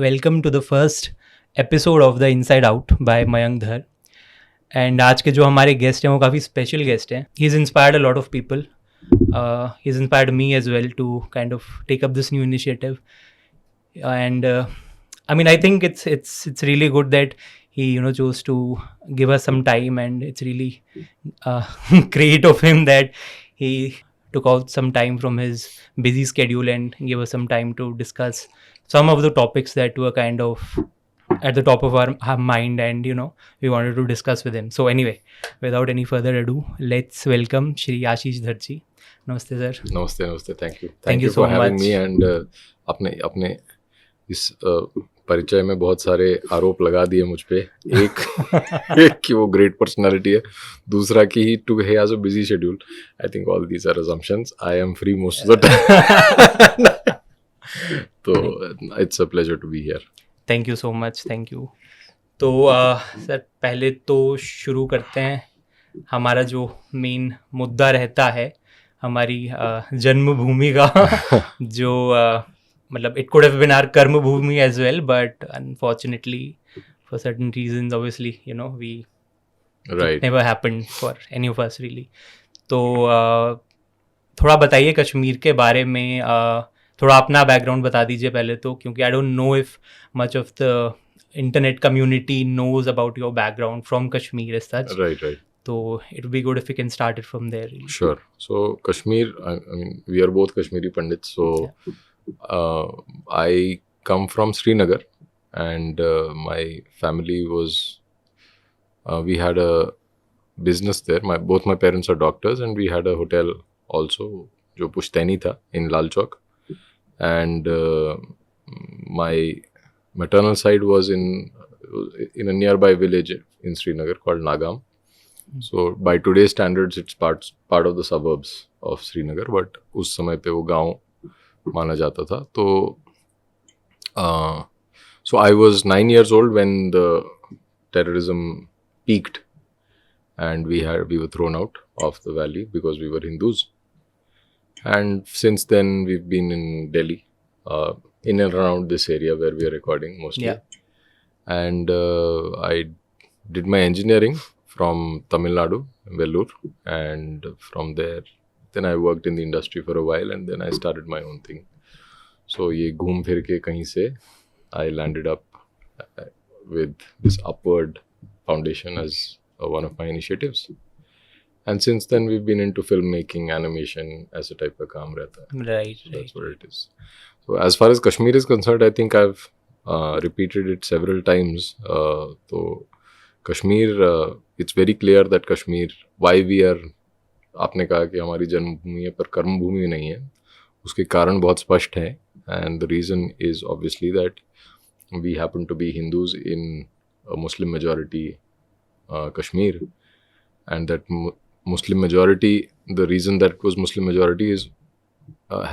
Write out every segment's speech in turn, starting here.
Welcome to the first episode of The Inside Out by Mayank Dhar. And आज के जो हमारे guest हैं वो काफ़ी स्पेशल गेस्ट हैं. He is inspired a lot of people. He is inspired me as well to kind of take up this new initiative. And I mean, I think it's really good that he chose to give us some time, and it's really great of him that he took out some time from his busy schedule and gave us some time to discuss some of the topics that were kind of at the top of our mind, and we wanted to discuss with him. So anyway, without any further ado, let's welcome Shri Ashish Dhar ji. Namaste sir. नमस्ते. Thank Thank you for so having much. me. And अपने इस परिचय में बहुत सारे आरोप लगा दिए मुझ पे. एक कि वो ग्रेट पर्सनालिटी है, दूसरा कि he has a busy schedule. I think all these are assumptions. I am free most of the time. तो it's a pleasure to be here. Thank you so much. Thank you. तो sir पहले तो शुरू करते हैं. हमारा जो main मुद्दा रहता है हमारी जन्मभूमि का जो मतलब it could have been our karma bhoomi as well, but unfortunately for certain reasons obviously we Right. Never happened for any of us really. तो थोड़ा बताइए कश्मीर के बारे में. थोड़ा अपना बैकग्राउंड बता दीजिए पहले तो, क्योंकि I don't know if much of the internet community knows about your background from Kashmir as such. Right. So it would be good if we can start it from there. Really. Sure. So Kashmir, I mean, we are both Kashmiri Pandits. So I come from Srinagar, and my family was, we had a business there. Both my parents are doctors, and we had a hotel also, जो पुश्तैनी था in Lal Chowk. And my maternal side was in a nearby village in Srinagar called Nagam. So by today's standards, it's part of the suburbs of Srinagar, but उस समय पे वो गांव माना जाता था. तो so I was 9 years old when the terrorism peaked, and we were thrown out of the valley because we were Hindus. And since then we've been in Delhi, in and around this area where we are recording mostly. Yeah. And I did my engineering from Tamil Nadu, Vellore, and from there, then I worked in the industry for a while, and then I started my own thing. So ये घूम फिर के कहीं से I landed up with this Upword Foundation as one of my initiatives. And since then we've been into filmmaking, animation, ऐसे type का काम रहता है. Right. That's what it is. So as far as Kashmir is concerned, I think I've repeated it several times. So Kashmir, it's very clear that Kashmir, why we are, आपने कहा कि हमारी जन्मभूमि है पर कर्म भूमि नहीं है, उसके कारण बहुत स्पष्ट हैं. And the reason is obviously that we happen to be Hindus in a Muslim majority Kashmir, and that Muslim majority, the reason that it was Muslim majority is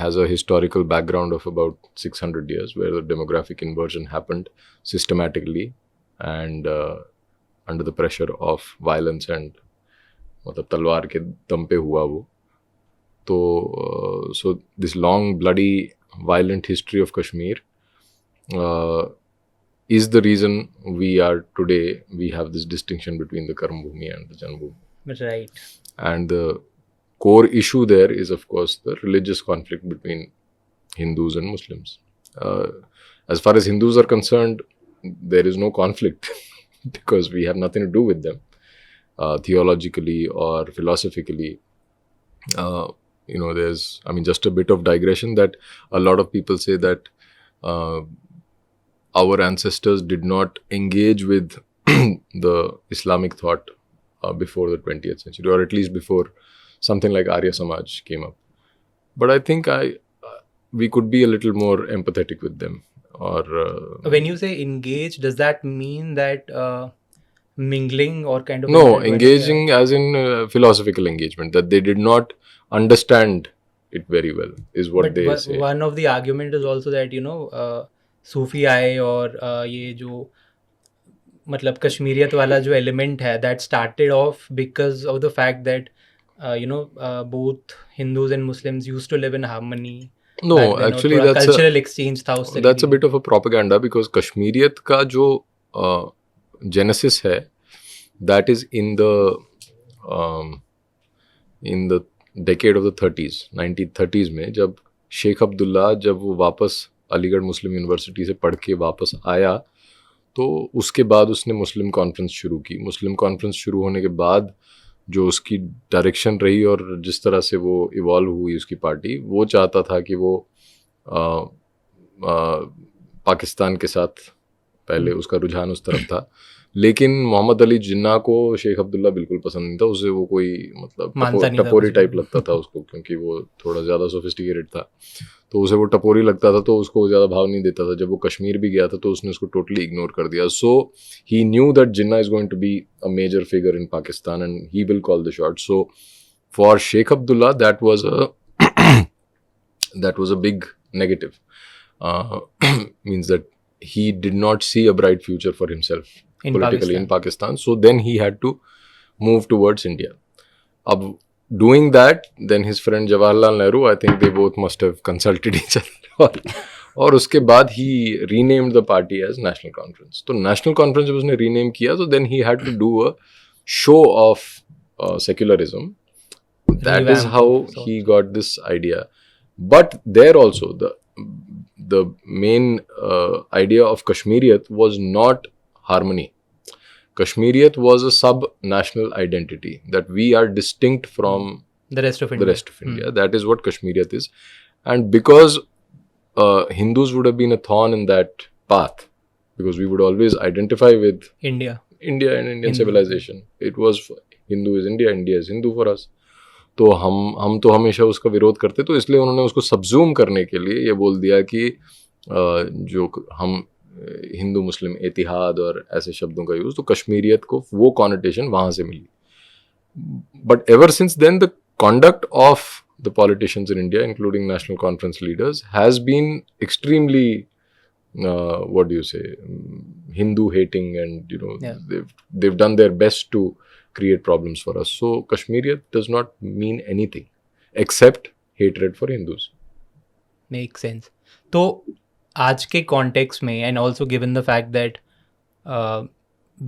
has a historical background of about 600 years, where the demographic inversion happened systematically and under the pressure of violence, and मतलब तलवार के दम पे हुआ वो. तो so this long bloody violent history of Kashmir is the reason we are today, we have this distinction between the Karm Bhumi and the Janmabhoomi. Right. And the core issue there is, of course, the religious conflict between Hindus and Muslims. As far as Hindus are concerned, there is no conflict because we have nothing to do with them theologically or philosophically. There's, I mean, just a bit of digression that a lot of people say that our ancestors did not engage with the Islamic thought before the 20th century, or at least before something like Arya Samaj came up. But I think we could be a little more empathetic with them. Or when you say engage, does that mean that mingling or kind of... No, engaging as in philosophical engagement, that they did not understand it very well is what they say. One of the argument is also that सूफी आए और ये जो मतलब कश्मीरियत वाला जो element है, that started off because of the fact that both Hindus and Muslims used to live in harmony No, back then, actually और थोड़ा cultural exchange था उससे that's a लेके? bit of a propaganda because Kashmiriyat का जो genesis है, that is um, in the decade of the 30s, 1930s में, जब शेख अब्दुल्ला जब वो वापस अलीगढ़ मुस्लिम यूनिवर्सिटी से पढ़ के वापस आया, तो उसके बाद उसने मुस्लिम कॉन्फ्रेंस शुरू की. मुस्लिम कॉन्फ्रेंस शुरू होने के बाद जो उसकी डायरेक्शन रही और जिस तरह से वो इवॉल्व हुई उसकी पार्टी, वो चाहता था कि वो पाकिस्तान के साथ पहले उसका रुझान उस तरफ था, लेकिन मोहम्मद अली जिन्ना को शेख अब्दुल्ला बिल्कुल पसंद नहीं था. उसे वो कोई मतलब मानता नहीं था टपोरी कुछ टाइप भी. लगता था उसको, क्योंकि वो थोड़ा ज़्यादा सोफिस्टिकेटेड था, तो उसे वो टपोरी लगता था, तो उसको ज़्यादा भाव नहीं देता था. जब वो कश्मीर भी गया था तो उसने उसको टोटली इग्नोर कर दिया. So he knew that Jinnah is going to be a major figure in Pakistan and he will call the shot. So for Sheikh Abdullah that was a big negative. Means that he did not see a bright future for himself politically in Pakistan. So then he had to move towards India. Ab doing that, then his friend Jawaharlal Nehru, I think they both must have consulted each other. और उसके बाद he renamed the party as National Conference. तो National Conference जब उसने rename किया, so then he had to do a show of secularism. That is how he got this idea. But there also the main idea of Kashmiriyat was not harmony. Kashmiriyat was a sub-national identity, that we are distinct from the rest of India. That is what Kashmiriyat is. And because Hindus would have been a thorn in that path, because we would always identify with India and Indian civilization. It was Hindu is India, India is Hindu for us. तो हम तो हमेशा उसका विरोध करते, तो इसलिए उन्होंने उसको सबजूम करने के लिए ये बोल दिया कि जो हम हिंदू मुस्लिम इतिहाद और ऐसे शब्दों का यूज़, तो कश्मीरियत को वो कॉनोटेशन वहाँ से मिली. But ever since then the conduct of the politicians in India, including National Conference leaders, has been extremely what do you say, Hindu hating, and they've done their best to create problems for us. So Kashmiriyat does not mean anything except hatred for Hindus. Makes sense. तो आज के context में, and also given the fact that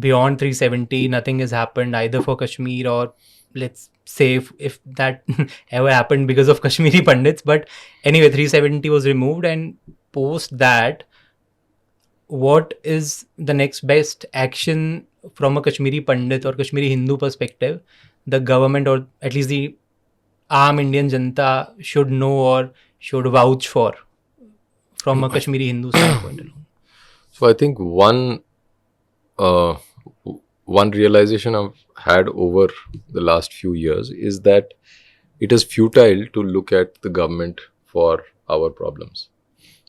beyond 370 nothing has happened either for Kashmir, or let's say if that ever happened because of Kashmiri Pandits, but anyway 370 was removed, and post that what is the next best action from a Kashmiri Pandit or Kashmiri Hindu perspective the government, or at least the Aam Indian Janta, should know or should vouch for from a Kashmiri Hindu standpoint alone? So I think one realization I've had over the last few years is that it is futile to look at the government for our problems.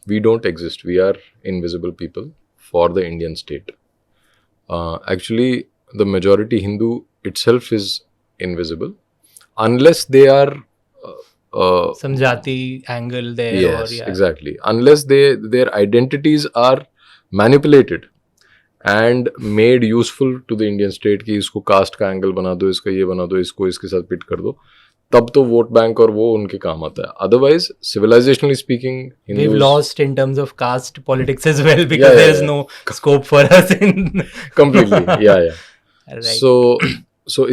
We don't exist. We are invisible people for the Indian state. Actually, the majority Hindu itself is invisible unless they are some jati angle there. Yes, or, yeah. Exactly. Unless their identities are manipulated and made useful to the Indian state, कि इसको cast का angle बना दो, इसका ये बना दो, इसको इसके साथ पिट कर दो, तब तो वोट बैंक और वो उनके काम आता है. Otherwise, civilizationally speaking, Hindus, we've lost in terms of caste politics as well, because there is no scope for us in completely. Right. So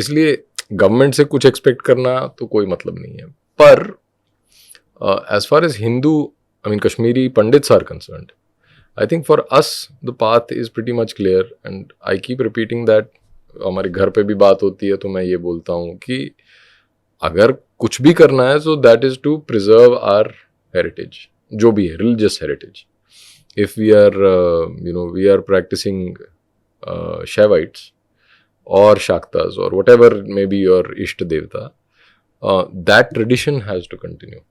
इसलिए गवर्नमेंट से कुछ एक्सपेक्ट करना तो कोई मतलब नहीं है. पर as far as Kashmiri Pandits are concerned, I think for us the path is pretty much clear, and I keep repeating that. हमारे घर पे भी बात होती है तो मैं ये बोलता हूँ कि अगर कुछ भी करना है, so that is to preserve our heritage, जो भी है, religious heritage. If we are we are practicing Shaivites or Shaktas or whatever may be your Ishta Devta, that tradition has to continue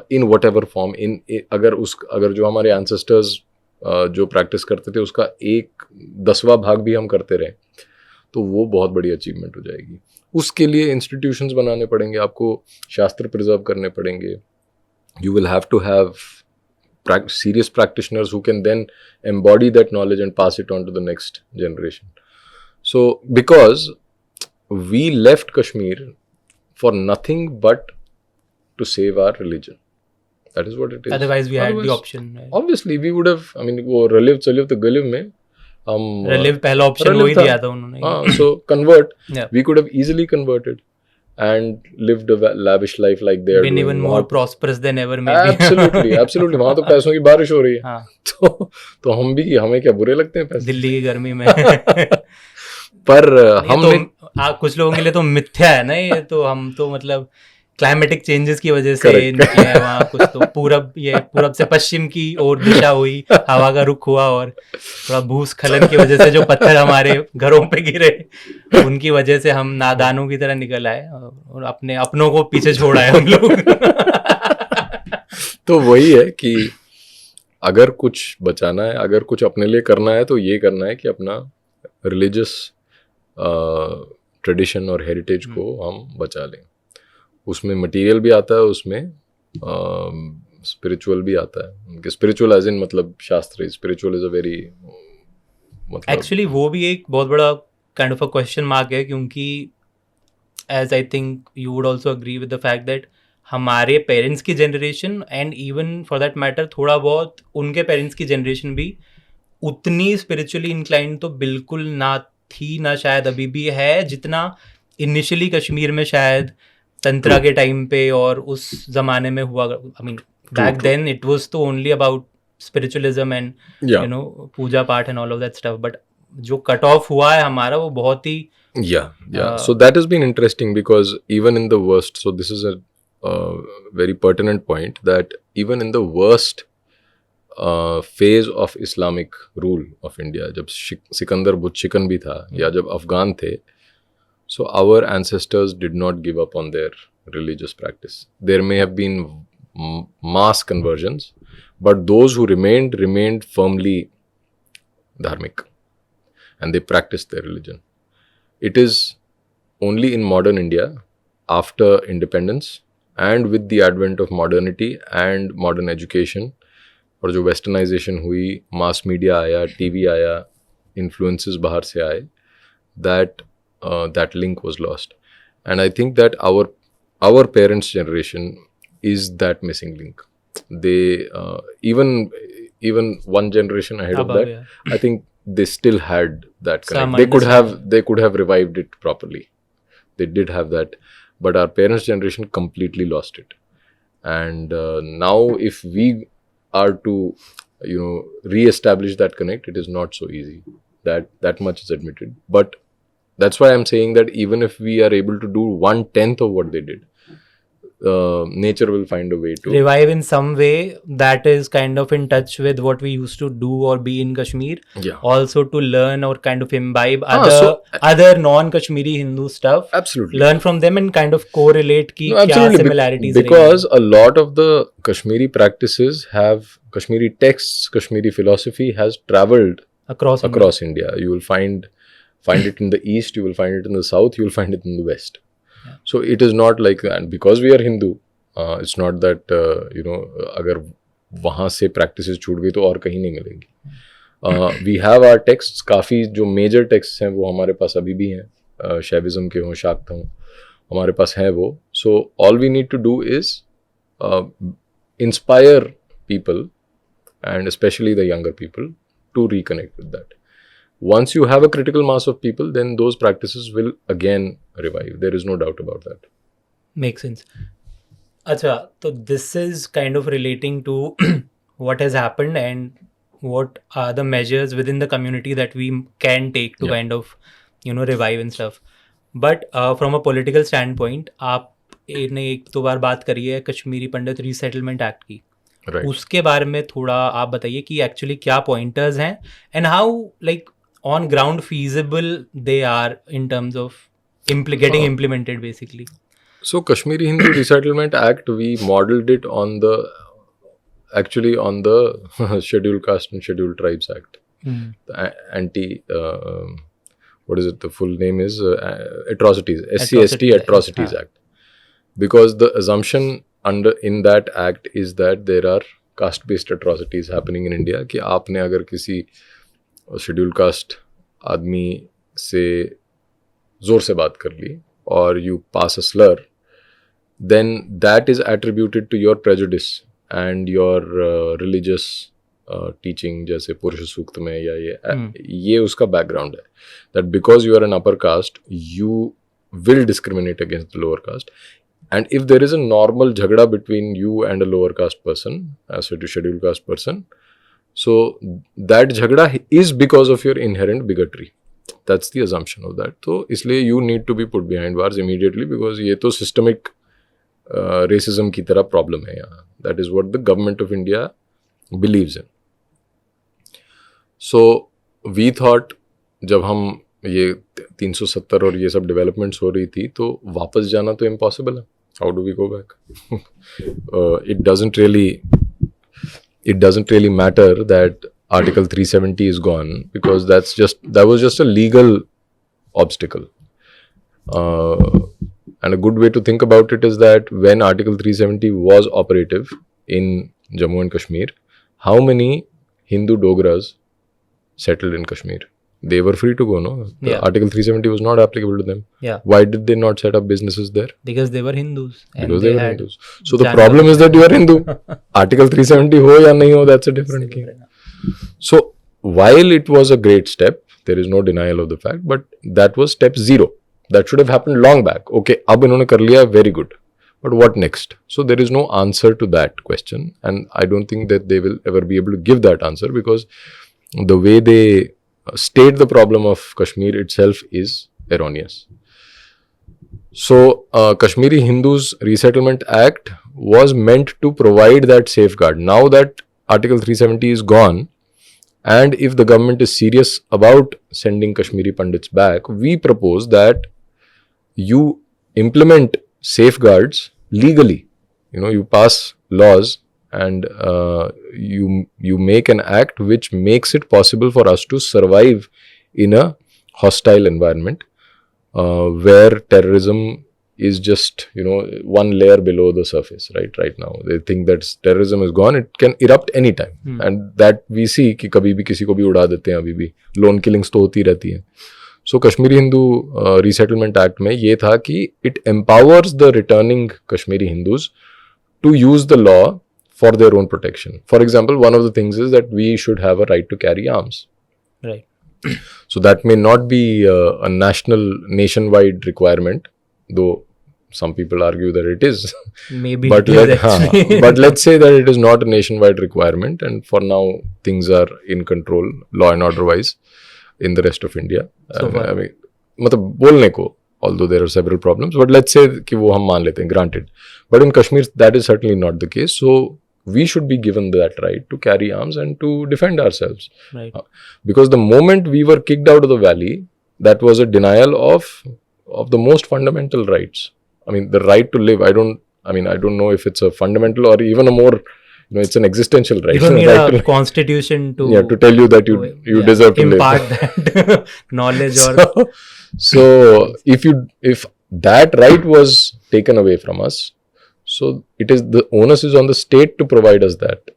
in whatever form. अगर जो हमारे ancestors जो practice करते थे उसका 1/10वां भाग भी हम करते रहे, तो वो बहुत बड़ी अचीवमेंट हो जाएगी. उसके लिए इंस्टीट्यूशंस बनाने पड़ेंगे, आपको शास्त्र प्रिजर्व करने पड़ेंगे. You will have to have serious practitioners who can then embody that knowledge and pass it on to the next generation. So because we left Kashmir for nothing but to save our religion, That is what it is. Otherwise we had the Otherwise, option, right? Obviously we would have, I mean, वो relive तो galiv में हम Relive पहला option relive वही था. दिया था उन्होंने. So convert. Yeah. We could have easily converted and lived a lavish life like they are Been doing. even more prosperous than ever maybe. Absolutely. वहाँ तो पैसों की बारिश हो रही है. हाँ. तो हमें क्या बुरे लगते हैं पैसे? दिल्ली की गर्मी में. पर हमने तो कुछ लोगों के लिए तो मिथ्या है ना ये, तो हम तो मतलब क्लाइमेटिक चेंजेस की वजह से निकले हैं वहाँ. कुछ तो पूरब से पश्चिम की ओर दिशा हुई, हवा का रुख हुआ, और थोड़ा भूस्खलन की वजह से जो पत्थर हमारे घरों पे गिरे उनकी वजह से हम नादानों की तरह निकल आए और अपनों को पीछे छोड़ आए हम लोग. तो वही है कि अगर कुछ बचाना है, अगर कुछ अपने लिए करना है, तो ये करना है कि अपना रिलीजियस ट्रेडिशन और हेरिटेज को हम बचा लें. उसमें मटेरियल भी आता है, उसमें स्पिरिचुअल भी आता है. स्पिरिचुअल एज इन मतलब शास्त्र. स्पिरिचुअल इज अ वेरी मतलब एक्चुअली वो भी एक बहुत बड़ा kind of a question mark है, क्योंकि as I think you would also agree with the fact that हमारे पेरेंट्स की generation and even for that matter थोड़ा बहुत उनके पेरेंट्स की जनरेशन भी उतनी स्पिरिचुअली इंक्लाइंड तो बिल्कुल ना थी, ना शायद अभी भी है, जितना इनिशियली कश्मीर में शायद तंत्रा के टाइम पे और उस जमाने में हुआ. I mean back then it was तो only about spiritualism and you know puja path and all of that stuff. But जो कट ऑफ हुआ है हमारा वो बहुत ही so that has been interesting, because even in the worst, so this is a very pertinent point, that even in the worst phase of Islamic rule of India, जब सिकंदर बुतशिकन भी था या जब अफगान थे, so our ancestors did not give up on their religious practice. There may have been mass conversions, but those who remained firmly dharmic, and they practiced their religion. It is only in modern India, after independence and with the advent of modernity and modern education, और जो westernization हुई, mass media आया, TV आया, influences बाहर से आए, that link was lost. And I think that our parents' generation is that missing link. They even one generation ahead of that, yeah. I think they still had that connect. They could have revived it properly. They did have that, but our parents' generation completely lost it. And now, if we are to re-establish that connect, it is not so easy. That much is admitted. But that's why I'm saying that even if we are able to do 1/10 of what they did, nature will find a way to revive in some way that is kind of in touch with what we used to do or be in Kashmir. Yeah. Also to learn or kind of imbibe other non-Kashmiri Hindu stuff. Absolutely. Learn from them and kind of correlate ki kya similarities. Because a lot of the Kashmiri practices have Kashmiri texts, Kashmiri philosophy has traveled across India. You will find it in the east, you will find it in the south, you will find it in the west. Yeah. So it is not like, and because we are Hindu, it's not that अगर वहाँ से practices छूट गई तो और कहीं नहीं मिलेंगी. We have our texts, काफ़ी जो major texts हैं वो हमारे पास अभी भी हैं, शैविज्म के हों, शाक्त हों, हमारे पास हैं वो. So all we need to do is inspire people, and especially the younger people, to reconnect with that. Once you have a critical mass of people, then those practices will again revive. There is no doubt about that. Makes sense. Acha, so this is kind of relating to what has happened and what are the measures within the community that we can take to kind of, revive and stuff. But from a political standpoint, आपने एक दो बार बात करी है कश्मीरी पंडित resettlement act की. Right. उसके बारे में थोड़ा आप बताइए कि एक्चुअली क्या पॉइंटर्स हैं and how like on ground feasible they are in terms of getting implemented basically. So Kashmiri Hindu Resettlement Act, we modeled it on the Scheduled Caste and Scheduled Tribes Act. The what is it, the full name is Atrocities, SC/ST Atrocities Act. Because the assumption in that act is that there are caste based atrocities happening in India, कि आपने अगर किसी scheduled caste आदमी से जोर से बात कर ली और you pass a Slur, then that is attributed to your prejudice and your religious teaching जैसे पुरुष सूक्त में या ये उसका background है that because you are an upper caste you will discriminate against the lower caste, and if there is a normal jhagda between you and a lower caste person as a scheduled caste person, so that jhagda is because of your inherent bigotry. That's the assumption of that. So इसलिए you need to be put behind bars immediately because ये तो systemic racism की तरह problem है यहाँ. That is what the government of India believes in. So we thought जब हम ये 370 और ये सब developments हो रही थी तो वापस जाना तो impossible है. How do we go back? It doesn't really matter that Article 370 is gone because that was just a legal obstacle. And a good way to think about it is that when Article 370 was operative in Jammu and Kashmir, how many Hindu Dogras settled in Kashmir? They were free to go, no? Yeah. Article 370 was not applicable to them. Yeah. Why did they not set up businesses there? Because they were Hindus. Because they were Hindus. So the problem is that you are Hindu. Article 370 ho ya nahi ho, that's a different thing. So while it was a great step, there is no denial of the fact, but that was step 0. That should have happened long back. Okay, ab inhone kar liya, very good. But what next? So there is no answer to that question, and I don't think that they will ever be able to give that answer because the way they state the problem of Kashmir itself is erroneous. So Kashmiri Hindus Resettlement Act was meant to provide that safeguard. Now that Article 370 is gone, and if the government is serious about sending Kashmiri Pandits back, we propose that you implement safeguards legally. You pass laws and you make an act which makes it possible for us to survive in a hostile environment where terrorism is just one layer below the surface right now. They think that terrorism is gone, it can erupt anytime, and that we see कि कभी भी किसी को भी उड़ा देते हैं, अभी भी lone killings तो होती रहती हैं. So Kashmiri Hindu Resettlement Act में ये था कि it empowers the returning Kashmiri Hindus to use the law for their own protection. For example, one of the things is that we should have a right to carry arms. Right. So that may not be a nationwide requirement, though some people argue that it is. Maybe but it is actually. But let's say that it is not a nationwide requirement, and for now things are in control, law and order wise, in the rest of India. So far. I mean, मतलब बोलने को, although there are several problems, but let's say कि वो हम मान लेते हैं, granted. But in Kashmir, that is certainly not the case. So we should be given that right to carry arms and to defend ourselves. Right. Because the moment we were kicked out of the valley, that was a denial of the most fundamental rights. I mean, the right to live. I don't know if it's a fundamental or even a more, it's an existential right. You don't need right a constitution to to tell you that you deserve to impart live. that knowledge So if that right was taken away from us, so the onus is on the state to provide us that.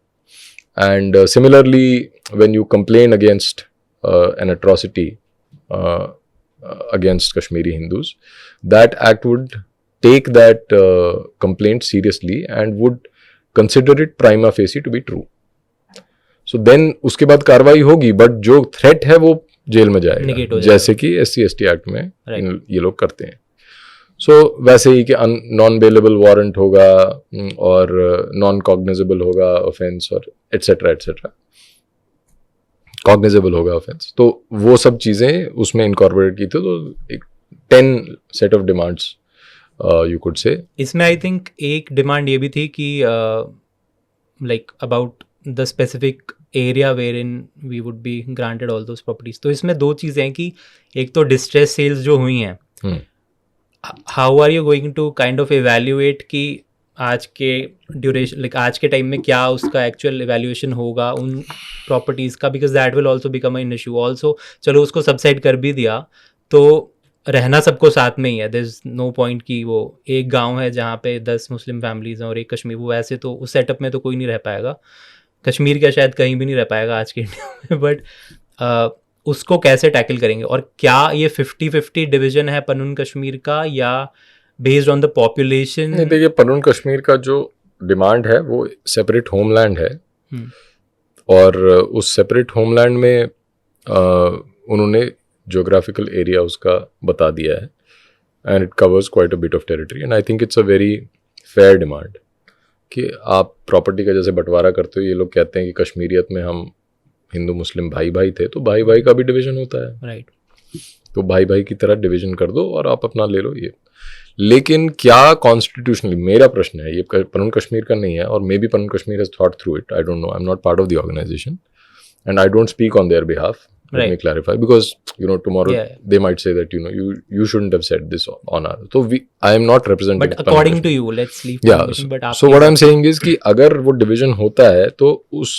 And similarly, when you complain against an atrocity against Kashmiri Hindus, that act would take that complaint seriously and would consider it prima facie to be true. So then उसके बाद कार्रवाई होगी, but जो threat है वो jail में जाएगा, जैसे कि SC/ST एक्ट में ये लोग करते हैं. So वैसे ही कि नॉन बेलेबल वारंट होगा और नॉन कॉग्निजेबल होगा ऑफेंस और एटसेट्रा कॉग्निजेबल होगा ऑफेंस. तो वो सब चीज़ें उसमें इनकॉर्पोरेट की थी. तो एक 10 set of demands you could से. इसमें आई थिंक एक डिमांड ये भी थी कि like about the specific area where in we would be granted all those properties. तो इसमें दो चीज़ें हैं कि एक तो डिस्ट्रेस सेल्स जो हुई हैं, how are you going to kind of evaluate कि आज के ड्यूरेशन लाइक आज के टाइम में क्या उसका एक्चुअल एवेल्यूएशन होगा उन प्रॉपर्टीज़ का, because that will also become an issue. Also चलो उसको सबसाइड कर भी दिया तो रहना सबको साथ में ही है. देयर इज़ नो पॉइंट कि वो एक गांव है जहाँ पे 10 मुस्लिम फैमिलीज़ हैं और एक कश्मीर, वो ऐसे तो उस सेटअप में तो कोई नहीं रह पाएगा. कश्मीर का शायद कहीं भी नहीं रह पाएगा आज के इंडिया में. बट उसको कैसे टैकल करेंगे, और क्या ये 50-50 डिवीजन है पनून कश्मीर का या बेस्ड ऑन द पॉपुलेशन? देखिए, पनून कश्मीर का जो डिमांड है वो सेपरेट होमलैंड है, हम्म, और उस सेपरेट होमलैंड में उन्होंने ज्योग्राफिकल एरिया उसका बता दिया है, and it covers quite a bit of territory, and I think it's a very fair demand कि आप प्रॉपर्टी का जैसे बंटवारा करते हो, ये लोग कहते हैं कि कश्मीरियत में हम हिंदू मुस्लिम भाई भाई थे, तो भाई भाई का भी डिवीजन होता है, राइट, तो भाई भाई की तरह डिवीजन कर दो और आप अपना ले लो ये। लेकिन क्या कॉन्स्टिट्यूशनली, मेरा प्रश्न है, ये पनन कश्मीर का नहीं है, और maybe Panun Kashmir has thought through it, I don't know, I am not part of the organisation and I don't speak on their behalf. Let me Right. clarify, because tomorrow Yeah. they might say that you shouldn't have said this on our, so I am not representing but Panna according to Kashmir. you, let's leave Yeah, permission, but so what I'm saying is कि अगर वो division होता है तो उस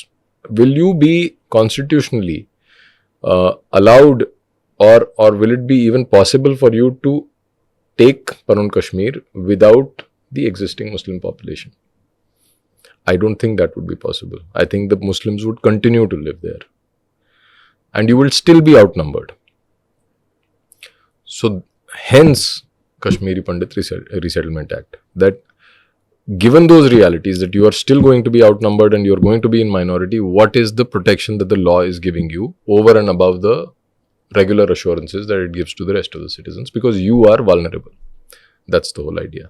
will you be constitutionally allowed, or will it be even possible for you to take Panun Kashmir without the existing Muslim population? I don't think that would be possible. I think the Muslims would continue to live there, and you will still be outnumbered. So hence Kashmiri Pandit Resettlement Act, that given those realities that you are still going to be outnumbered and you're going to be in minority, what is the protection that the law is giving you over and above the regular assurances that it gives to the rest of the citizens, because you are vulnerable. That's the whole idea.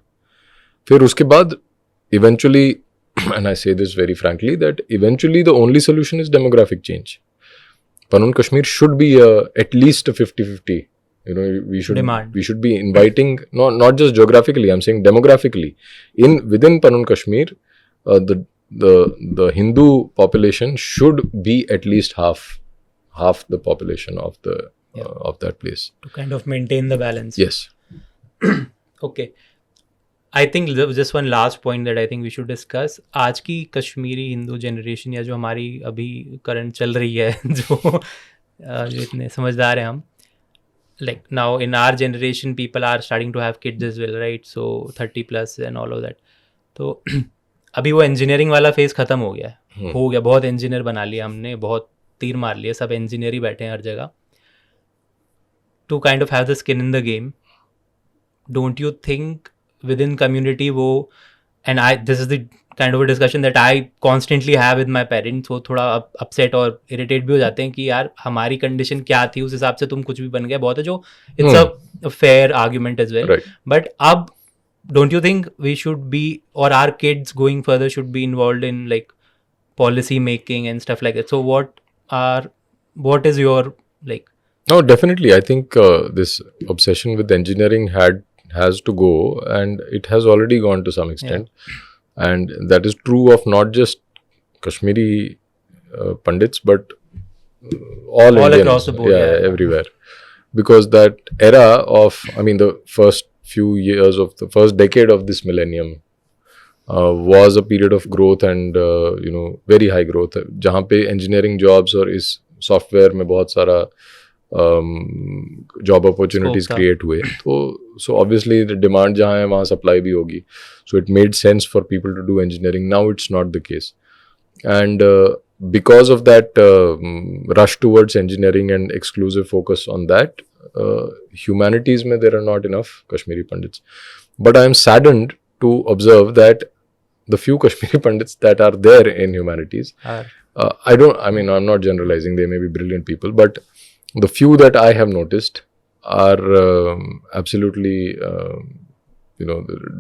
फिर उसके बाद eventually, and I say this very frankly, that eventually the only solution is demographic change. Panun Kashmir should be at least a 50-50. We should be inviting, not just geographically, I'm saying demographically. Within Panun Kashmir, the Hindu population should be at least half the population of that place. to kind of maintain the balance. Yes. Okay. I think just one last point that I think we should discuss. आज की Kashmiri Hindu generation, या जो हमारी अभी current चल रही है, जो इतने समझदार हैं हम, like now in our generation people are starting to have kids as well, right? So 30 plus and all of that. तो अभी वो engineering वाला phase ख़त्म हो गया है, हो गया, बहुत engineer बना लिया हमने, बहुत तीर मार लिए, सब engineer ही बैठे हैं हर जगह. To kind of have the skin in the game, don't you think within community वो, and this is the kind of a discussion that I constantly have with my parents, वो थोड़ा upset और irritate भी हो जाते हैं कि यार हमारी condition क्या थी, उस हिसाब से तुम कुछ भी बन गए, बहुत है, जो it's a fair argument as well. Right. But अब don't you think we should be, or our kids going further should be involved in like policy making and stuff like that? So what is your like? No, definitely. I think this obsession with engineering has to go, and it has already gone to some extent. And that is true of not just Kashmiri Pandits, but all Indians, across the board. Everywhere. Because that era of, the first few years of the first decade of this millennium was a period of growth and, very high growth. जहाँ पे engineering jobs और इस software में बहुत सारा job opportunities create हुए, तो so obviously demand जहाँ है वहाँ सप्लाई भी होगी, so it made sense for people to do engineering. Now it's not the case, and because of that rush towards engineering and exclusive focus on that, humanities में there are not enough Kashmiri Pandits. But I am saddened to observe that the few Kashmiri Pandits that are there in humanities, I'm not generalizing, they may be brilliant people, but the few that I have noticed are absolutely,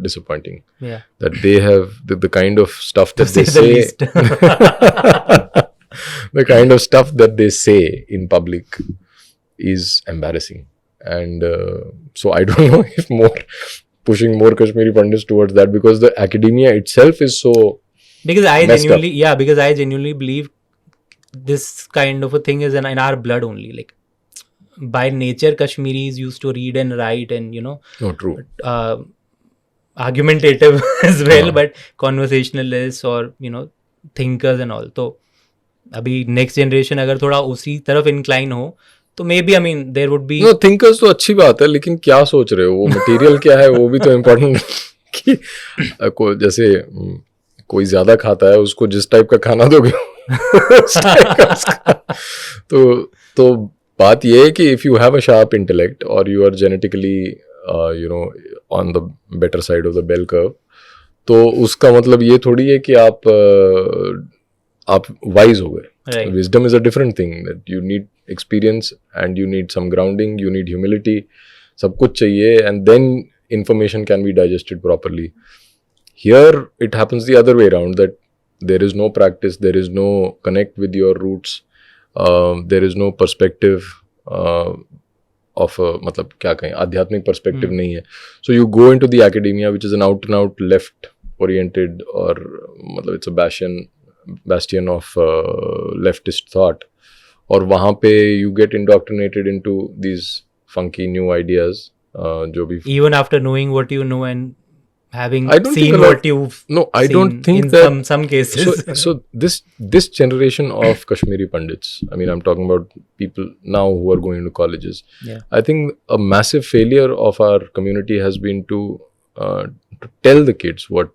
disappointing. Yeah. That they have the kind of stuff that they say the say, the kind of stuff that they say in public is embarrassing. And so I don't know if pushing more Kashmiri Pandits towards that, because the academia itself is so because I messed genuinely believe this kind of a thing is in our blood only. Like by nature, Kashmiris used to read and write and true. Argumentative as well, but conversationalists or thinkers and all. तो अभी next generation अगर थोड़ा उसी तरफ incline हो, तो maybe there would be thinkers तो अच्छी बात है, लेकिन क्या सोच रहे हो, वो material क्या है, वो भी तो important कि जैसे कोई ज्यादा खाता है, उसको जिस टाइप का खाना दोगे उस टाइप का उसका. तो बात ये है कि if you have a sharp intellect or you are genetically on the better side of the bell curve, तो उसका मतलब ये थोड़ी है कि आप वाइज हो गए. Wisdom is a different thing, that you need experience and you need some grounding, you need humility, सब कुछ चाहिए, and then information can be digested properly. Here it happens the other way around, that there is no practice, there is no connect with your roots, there is no perspective of मतलब क्या कहें, आध्यात्मिक perspective नहीं है. So you go into the academia which is an out and out left oriented, or मतलब it's a bastion of leftist thought, और वहाँ पे you get indoctrinated into these funky new ideas. जो भी even after knowing what you know and having I don't think seen what you've I seen don't think in that some cases. so this generation of Kashmiri Pandits, I mean I'm talking about people now who are going to colleges. Yeah. I think a massive failure of our community has been to tell the kids what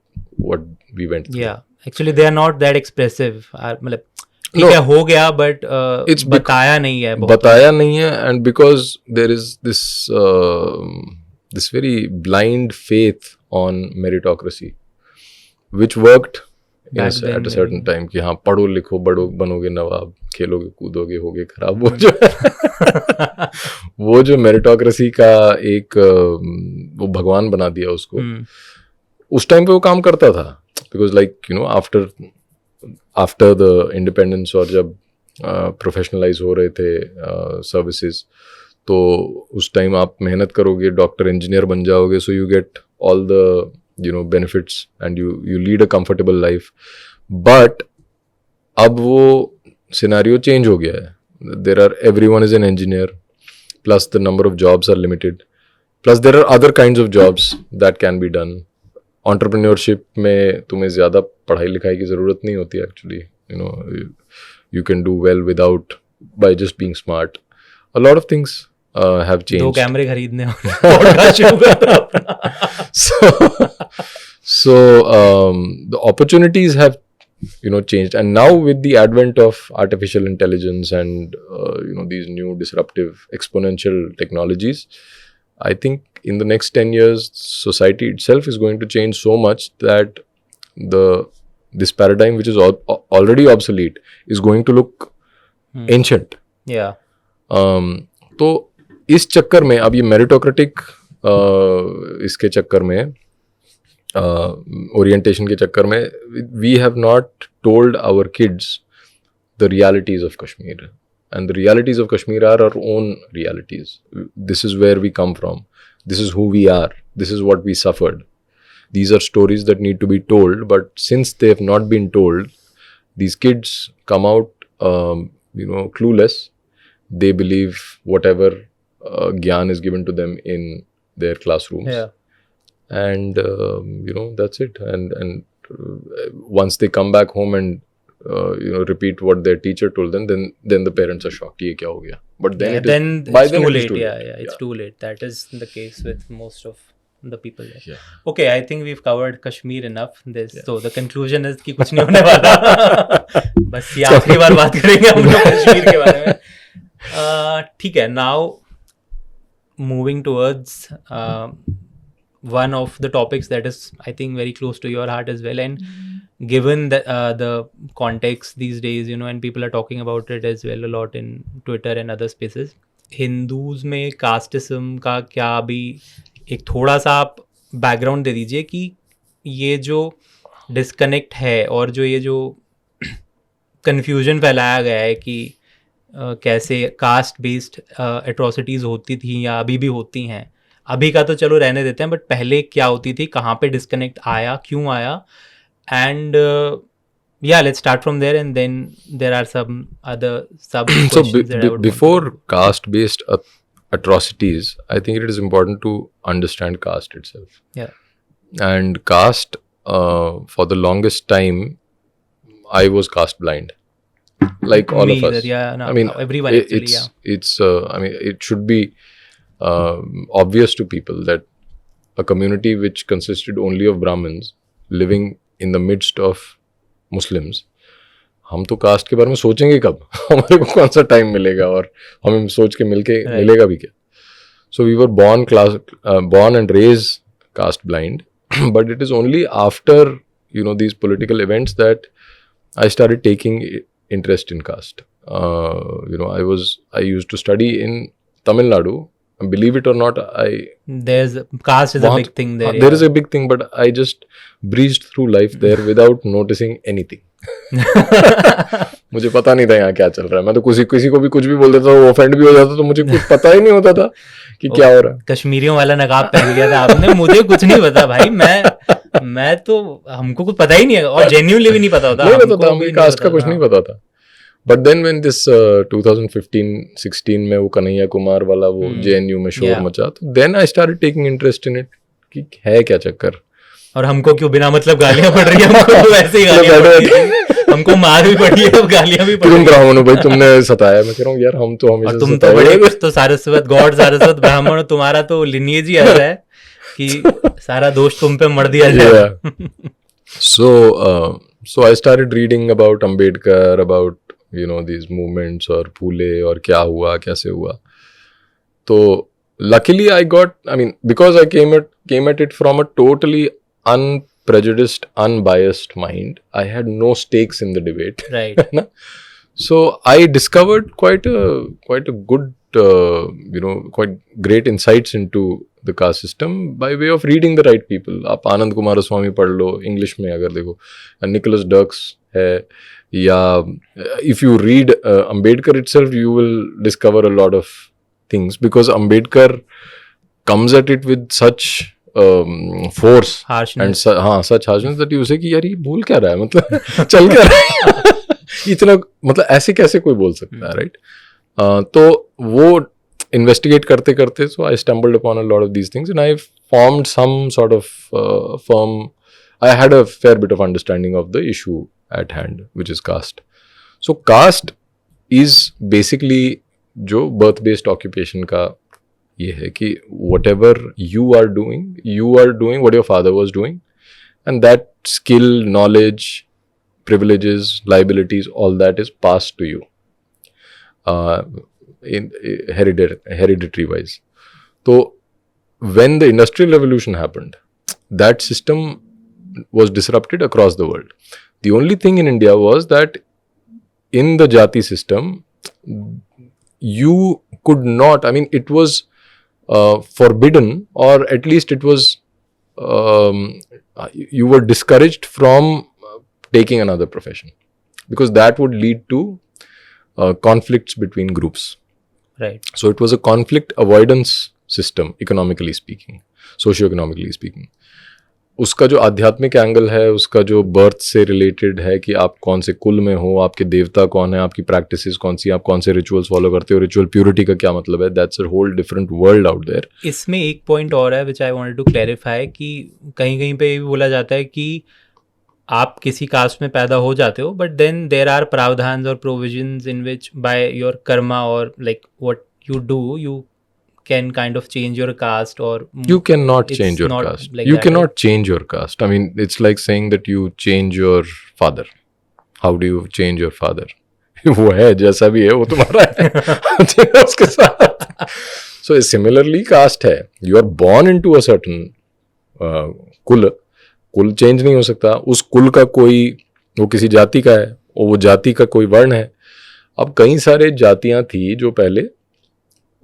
we went through. Yeah, actually they are not that expressive. मतलब ठीक No, है, हो गया, but it's बताया नहीं है बहुत. बताया नहीं है, and because there is this very blind faith on meritocracy, which worked Back then, at a certain maybe. time, कि हाँ पढ़ो लिखो बड़ो बनोगे नवाब, खेलोगे कूदोगे होगे खराब. वो जो वो जो meritocracy का एक वो भगवान बना दिया उसको. उस टाइम पे वो काम करता था, because like you know after the independence, और जब प्रोफेशनलाइज हो रहे थे सर्विसेज, तो उस टाइम आप मेहनत करोगे, डॉक्टर इंजीनियर बन जाओगे, so you get all the benefits and you lead a comfortable life. But अब वो सिनेरियो चेंज हो गया है. There are everyone is an engineer, plus the number of jobs are limited, plus there are other kinds of jobs that can be done. Entrepreneurship में तुम्हें ज़्यादा पढ़ाई लिखाई की ज़रूरत नहीं होती actually. You can do well without, by just being smart. A lot of things have changed. 2 कैमरे खरीदने और पॉडकास्ट शुरू करना अपना. So the opportunities have changed, and now with the advent of artificial intelligence and these new disruptive exponential technologies, I think in the next 10 years society itself is going to change so much that this paradigm, which is already obsolete, is going to look ancient. Yeah. तो इस चक्कर में, अब ये meritocratic इसके चक्कर में, orientation के चक्कर में, we have not told our kids the realities of Kashmir, and the realities of Kashmir are our own realities. This is where we come from, this is who we are, this is what we suffered. These are stories that need to be told, but since they have not been told, these kids come out, clueless. They believe whatever gyan is given to them in their classrooms. Yeah. And, that's it. And once they come back home and, repeat what their teacher told them, then the parents are shocked. Ye kya ho gaya? But then it's too late. Yeah, it's too late. That is the case with most of the people there. Yeah. Okay, I think we've covered Kashmir enough. So the conclusion is कि कुछ नहीं होने वाला. बस ये आखिरी बार बात करेंगे हम लोग कश्मीर के बारे में. ठीक है. Now moving towards one of the topics that is, I think, very close to your heart as well, and given the context these days, and people are talking about it as well a lot in Twitter and other spaces. Hindus में casteism का क्या अभी एक थोड़ा सा आप background दे दीजिए कि ये जो डिस्कनेक्ट है और जो ये जो कन्फ्यूजन फैलाया गया है कि कैसे कास्ट बेस्ड एट्रोसिटीज़ होती थी या अभी भी होती हैं. अभी का तो चलो रहने देते हैं, बट पहले क्या होती थी, कहाँ पे डिस्कनेक्ट आया, क्यों आया, and let's start from there, and then there are some other sub questions that I would before caste based atrocities, I think it is important to understand caste itself. Yeah. And caste, for the longest time, I was caste blind, like all of us. Either, yeah, no, I mean, everyone actually, it's I mean, it should be obvious to people that a community which consisted only of Brahmins living in the midst of Muslims, हम तो cast के बारे में सोचेंगे कब? हमारे को कौन सा टाइम मिलेगा और हमें सोच के मिलेगा भी क्या? So we were born and raised caste blind, but it is only after, you know, these political events that I started taking interest in caste. You know, I used to study in Tamil Nadu. And believe it or not, caste is a big thing there. There is a big thing, but I just breezed through life there without noticing anything. मुझे पता नहीं था यहाँ क्या चल रहा है. मैं तो किसी को भी कुछ भी बोल देता था, वो ऑफेंड भी हो जाता, तो मुझे कुछ पता ही नहीं होता था कि क्या हो रहा है. कश्मीरियों वाला नकाब पहन लिया था आपने. मुझे कुछ नहीं पता भाई. मैं तो हमको कुछ पता ही नहीं है, और जेन्युइनली भी नहीं पता होता. नहीं पता था, मुझे कास्ट का कुछ नहीं पता था. बट देन व्हेन दिस 2015-16 में वो कन्हैया कुमार वाला वो JNU में शोर मचा, तो then I started taking interest in it कि है क्या चक्कर. और हमको क्यों बिना मतलब गालियां पड़ रही है, हमको तो वैसे ही गालियां पड़ रही है, हमको मार भी पड़ी है, अब गालियां भी पड़ रही है. तुम ब्राह्मण हो भाई, तुमने सताया. मैं कह रहा हूँ यार, हम तो हमेशा तुम तो बड़े तो सारस्वत गॉड सारस्वत ब्राह्मण, तुम्हारा तो लिनिएज ही ऐसा है कि सारा दोष तुम पे मर दिया जाए. So I started reading about Ambedkar, about, you know, these movements और फूले और क्या हुआ कैसे हुआ. तो luckily because I came at it from a totally unprejudiced, unbiased mind. I had no stakes in the debate. Right. So I discovered quite a good, quite great insights into the caste system by way of reading the right people. आप आनंद कुमारस्वामी पढ़ लो English में अगर देखो, Nicholas डर्क्स है, या if you read Ambedkar itself, you will discover a lot of things, because Ambedkar comes at it with such force harshness. and such harshness that you say कि यार ये बोल क्या रहा है, मतलब चल क्या रहा है. इतना मतलब ऐसे कैसे कोई बोल सकता है, राइट. तो वो investigate करते करते, so I stumbled upon a lot of these things, and I formed some sort of I had a fair bit of understanding of the issue at hand, which is caste. So caste is basically जो birth based occupation का ये है कि whatever you are doing what your father was doing, and that skill, knowledge, privileges, liabilities, all that is passed to you in hereditary wise. So when the industrial revolution happened, that system was disrupted across the world. The only thing in India was that in the jati system, you could not, it was forbidden, or at least it was you were discouraged from taking another profession, because that would lead to conflicts between groups. Right. So it was a conflict avoidance system, economically speaking, socio-economically speaking. उसका जो आध्यात्मिक angle है, उसका जो birth से related है कि आप कौन से कुल में हो, आपके देवता कौन है, आपकी प्रैक्टिसेस कौन सी, आप कौन से रिचुअल्स फॉलो करते हो, रिचुअल प्योरिटी का क्या मतलब है, that's a whole different world out there. इसमें एक पॉइंट और है which I wanted to clarify, कि कहीं कहीं पे ये भी बोला जाता है कि आप किसी कास्ट में पैदा हो जाते हो, बट देन देयर आर प्रावधान्स और provisions in which by your karma और like what you do, you can kind of change your caste, or you cannot change your caste. Like you that, cannot right? change your caste. It's like saying that you change your father. How do you change your father? वो है जैसा भी है, वो तुम्हारा है उसके साथ. So similarly caste है, you are born into a certain कुल चेंज नहीं हो सकता. उस कुल का कोई, वो किसी जाति का है, वो जाति का कोई वर्ण है. अब कई सारे जातियां थी जो पहले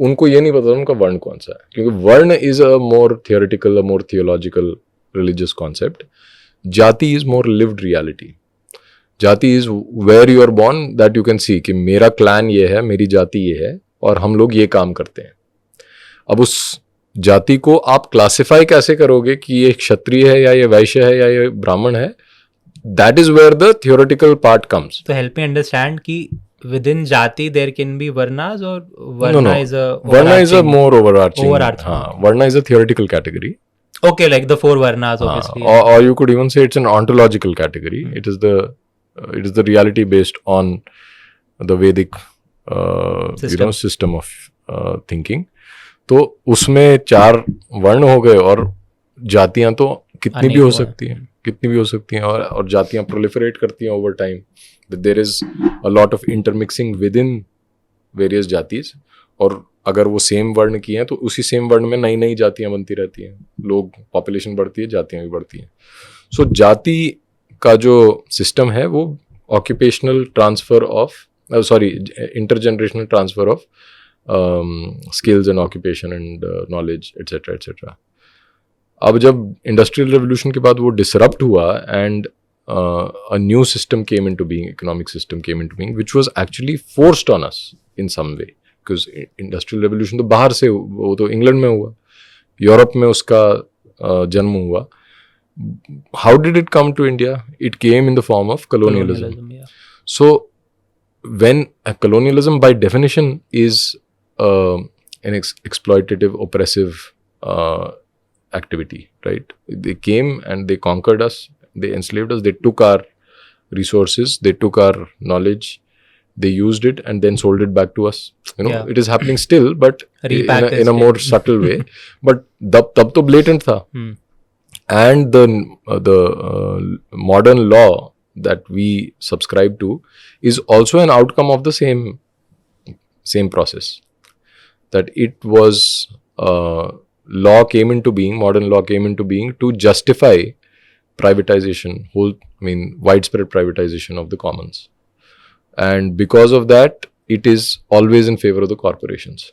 उनको ये नहीं पता उनका वर्ण कौन सा है, क्योंकि varna is a more theoretical, a more theological religious concept. Jati is more lived reality. Jati is where you are born, that you can see कि मेरा क्लैन ये है, मेरी जाति ये है, और हम लोग ये काम करते हैं. अब उस जाति को आप क्लासिफाई कैसे करोगे कि ये क्षत्रिय है, या ये वैश्य है, या ये ब्राह्मण है, that is where the theoretical part comes. तो हेल्प मी अंडरस्टैंड कि within jati there can be varnas, or varna is a more overarching. Varna is a theoretical category. Okay, like the four varnas, obviously. Or you could even say it's an ontological category. It is the reality based on the Vedic system of thinking. तो उसमें 4 वर्ण हो गए, और जातियां तो कितनी भी हो सकती हैं, और जातियां प्रोलिफरेट करती हैं over time. There is a lot of intermixing within various jatis, और अगर वो सेम वर्ण की हैं तो उसी सेम वर्ण में नई नई जातियां बनती रहती हैं, लोग, पॉपुलेशन बढ़ती है, जातियां भी बढ़ती हैं. सो जाति का जो सिस्टम है वो occupational transfer of intergenerational transfer of skills and occupation and knowledge etcetera etcetera. अब जब इंडस्ट्रियल रेवोल्यूशन के बाद वो डिसरप्ट हुआ and a new system came into being, economic system came into being, which was actually forced on us in some way, because industrial revolution तो बाहर से, वो तो इंग्लैंड में हुआ, यूरोप में उसका जन्म हुआ. How did it come to India? It came in the form of colonialism. Yeah. So when colonialism by definition is an exploitative, oppressive activity, right? They came and they conquered us. They enslaved us, they took our resources, they took our knowledge, they used it and then sold it back to us. You know, Yeah. it is happening still, but in a more subtle way. But tab to blatant tha. And the modern law that we subscribe to is also an outcome of the same process. That it was law came into being, modern law came into being to justify privatization, widespread privatization of the commons. And because of that, it is always in favor of the corporations.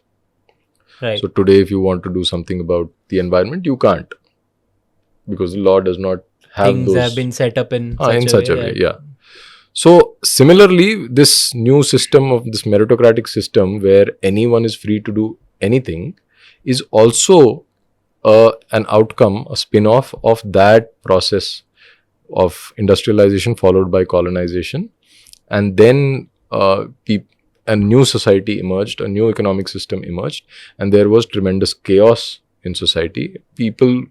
Right. So today, if you want to do something about the environment, you can't. Because the law does not have Things those... have been set up in such a way, yeah. So similarly, this new system of this meritocratic system where anyone is free to do anything is also an outcome, a spin-off of that process of industrialization followed by colonization. And then a new society emerged, a new economic system emerged, and there was tremendous chaos in society. People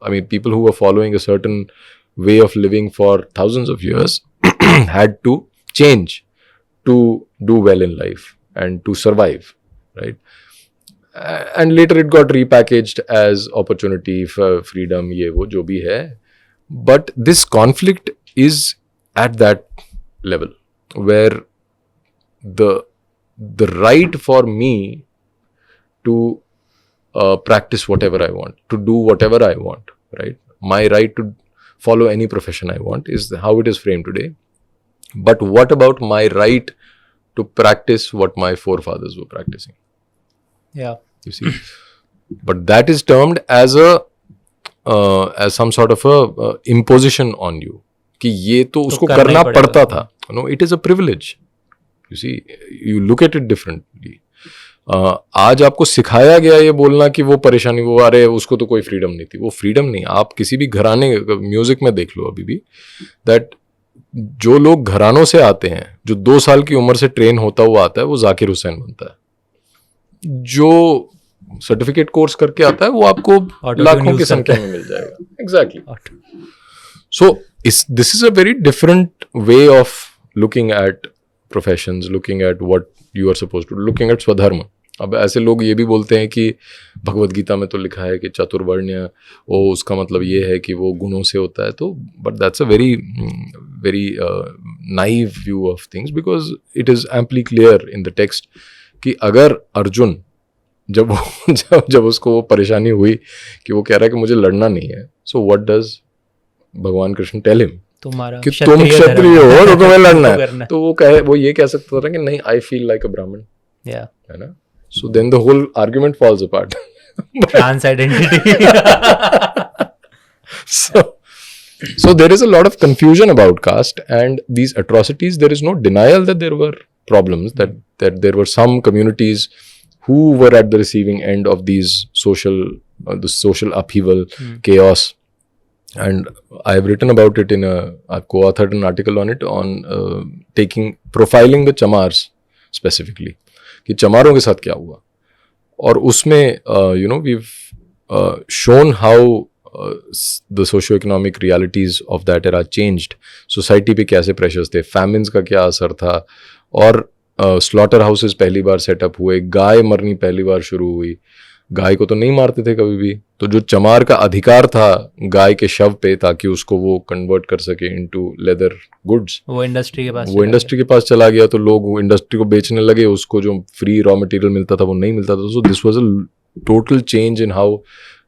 who were following a certain way of living for thousands of years had to change to do well in life and to survive, right? And later it got repackaged as opportunity, freedom, ye wo jo bhi hai. But this conflict is at that level where the right for me to practice whatever I want, to do whatever I want, right? My right to follow any profession I want is how it is framed today. But what about my right to practice what my forefathers were practicing? Yeah. You see, but that is termed as some sort of a imposition on you. कि ये तो उसको करना पड़ता था. No, it is a privilege. You see, you look at it differently. आज आपको सिखाया गया ये बोलना कि वो परेशानी, वो अरे उसको तो कोई फ्रीडम नहीं थी. वो फ्रीडम नहीं. आप किसी भी घराने, म्यूजिक में देख लो अभी भी, दैट जो लोग घरानों से आते हैं, जो 2 साल की उम्र से ट्रेन होता हुआ आता है, वो जाकिर हुसैन बनता है. जो सर्टिफिकेट कोर्स करके आता है वो आपको लाखों की संख्या में मिल जाएगा. Exactly. So this is a very different way of looking at professions, looking at what you are supposed to, looking at swadharma. अब ऐसे लोग ये भी बोलते हैं कि भगवद गीता में तो लिखा है कि चतुर्वर्ण्य, वो उसका मतलब ये है कि वो गुणों से होता है. तो but that's a very very naive view of things, because it is amply clear in the text कि अगर अर्जुन जब उसको वो परेशानी हुई कि वो कह रहा है कि मुझे लड़ना नहीं है, सो व्हाट डज भगवान कृष्ण टेल हिम कि तुम क्षत्रिय हो तो तुम्हें लड़ना है. तो वो ये कह सकता था कि नहीं, आई फील लाइक अ ब्राह्मण, है ना. So then the whole argument falls apart. Trans identity. So there is a lot of confusion about caste and these atrocities. There is no denial that there were problems, that there were some communities who were at the receiving end of these social upheaval, chaos. And I have written about it I've co-authored an article on it, on profiling the chamars specifically, कि चमारों के साथ क्या हुआ. और उसमें we've shown how the socio-economic realities of that era changed. Society पे कैसे pressures थे, famines का क्या असर था, और स्लॉटर हाउसेस पहली बार सेटअप हुए, गाय मरनी पहली बार शुरू हुई, गाय को तो नहीं मारते थे कभी भी। तो जो चमार का अधिकार था गाय के शव पे ताकि उसको वो कन्वर्ट कर सके इनटू लेदर गुड्स, वो इंडस्ट्री के पास चला गया। तो लोग वो इंडस्ट्री को बेचने लगे, उसको जो फ्री रॉ मटेरियल मिलता था वो नहीं मिलता था। So this was a total change in how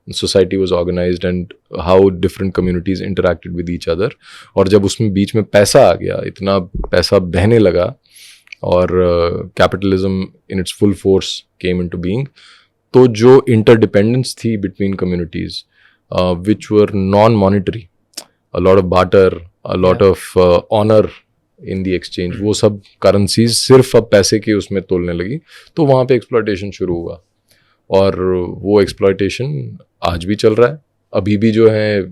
society was organized and how different communities interacted with each other। और जब उसमें बीच में पैसा आ गया, इतना पैसा बहने लगा और capitalism in its full force came into being, तो जो इंटरडिपेंडेंस थी between communities which were non monetary, a lot of barter, a lot of honour in the exchange, वो सब करेंसीज सिर्फ अब पैसे के उसमें तोलने लगी। तो वहाँ पे एक्सप्लॉयटेशन शुरू हुआ और वो एक्सप्लॉयटेशन आज भी चल रहा है। अभी भी जो है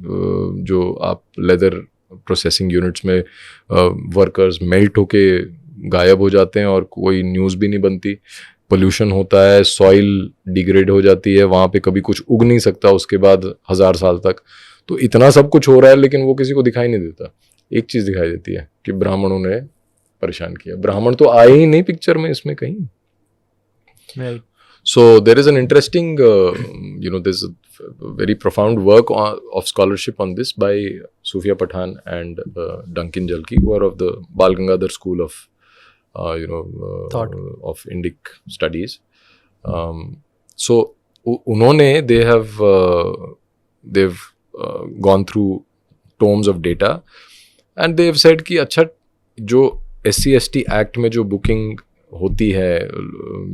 जो आप लेदर प्रोसेसिंग यूनिट्स में वर्कर्स मेल्ट होके गायब हो जाते हैं और कोई न्यूज़ भी नहीं बनती। पोल्यूशन होता है, सॉइल डिग्रेड हो जाती है, वहाँ पे कभी कुछ उग नहीं सकता उसके बाद 1000 साल तक। तो इतना सब कुछ हो रहा है लेकिन वो किसी को दिखाई नहीं देता। एक चीज़ दिखाई देती है कि ब्राह्मणों ने परेशान किया। ब्राह्मण तो आए ही नहीं पिक्चर में इसमें कहीं। Right. So there is an interesting, there's a very profound work of scholarship on this by Sufia Pathan and Duncan Jalki, who are of the Bal Gangadhar school of, Thought. of Indic studies. So unhone they've gone through tomes of data and they've said कि अच्छा जो SC/ST Act में जो booking होती है,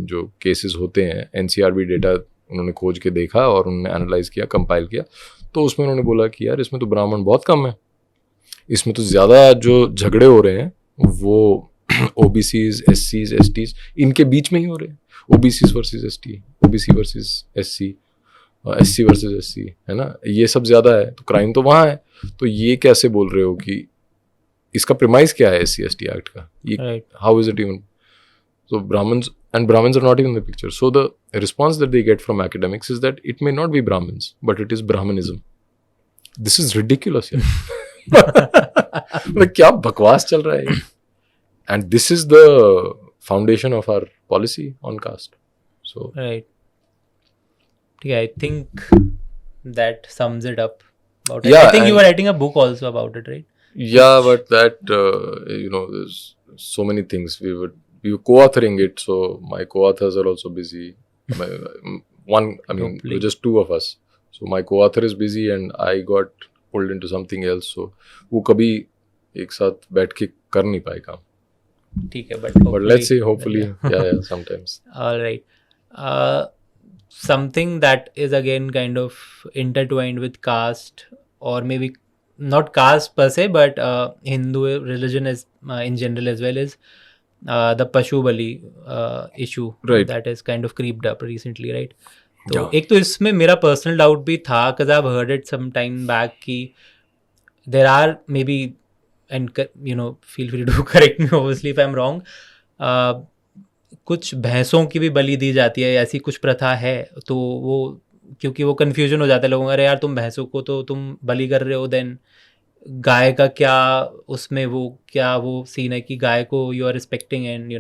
जो cases होते हैं, एनसीआरबी डेटा उन्होंने खोज के देखा और उन्होंने एनालाइज किया, कंपाइल किया। तो उसमें उन्होंने बोला कि यार इसमें तो ब्राह्मण बहुत कम है, इसमें तो ज़्यादा जो झगड़े हो रहे हैं वो ओबीसीज, एससीज, एसटीज इनके बीच में ही हो रहे हैं। OBCs versus ST, OBC versus SC, SC versus SC, है ना, ये सब ज़्यादा है। तो क्राइम तो वहाँ है। तो ये कैसे बोल रहे हो कि इसका प्रिमाइस क्या है SC/ST एक्ट का? ये how is it even? So Brahmins are not even in the picture. So the response that they get from academics is that it may not be Brahmins, but it is Brahmanism. This is ridiculous, यार। मतलब क्या बकवास चल रहा है? And this is the foundation of our policy on caste. So right. Yeah, I think that sums it up. About it. Yeah, I think you were writing a book also about it, right? Yeah, but that there's so many things. We were co-authoring it, so my co-authors are also busy. We're just two of us. So my co-author is busy and I got pulled into something else. So वो कभी एक साथ बैठ के कर नहीं पाए काम। ठीक है, but let's see, hopefully, yeah, sometimes. All right. Something that is again kind of intertwined with caste, or maybe not caste per se, but Hindu religion is in general as well, is the Pashu Bali issue, right, that has kind of creeped up recently, right? तो एक तो इसमें मेरा personal doubt भी था, because I've heard it some time back कि there are maybe, and feel free to correct me obviously if I'm wrong, कुछ भैंसों की भी बलि दी जाती है, ऐसी कुछ प्रथा है। तो वो क्योंकि वो कन्फ्यूजन हो जाता है लोगों का, अरे यार तुम भैंसों को तो तुम बलि कर रहे हो, देन गाय का क्या उसमें वो सीन है कि गाय को you are respecting and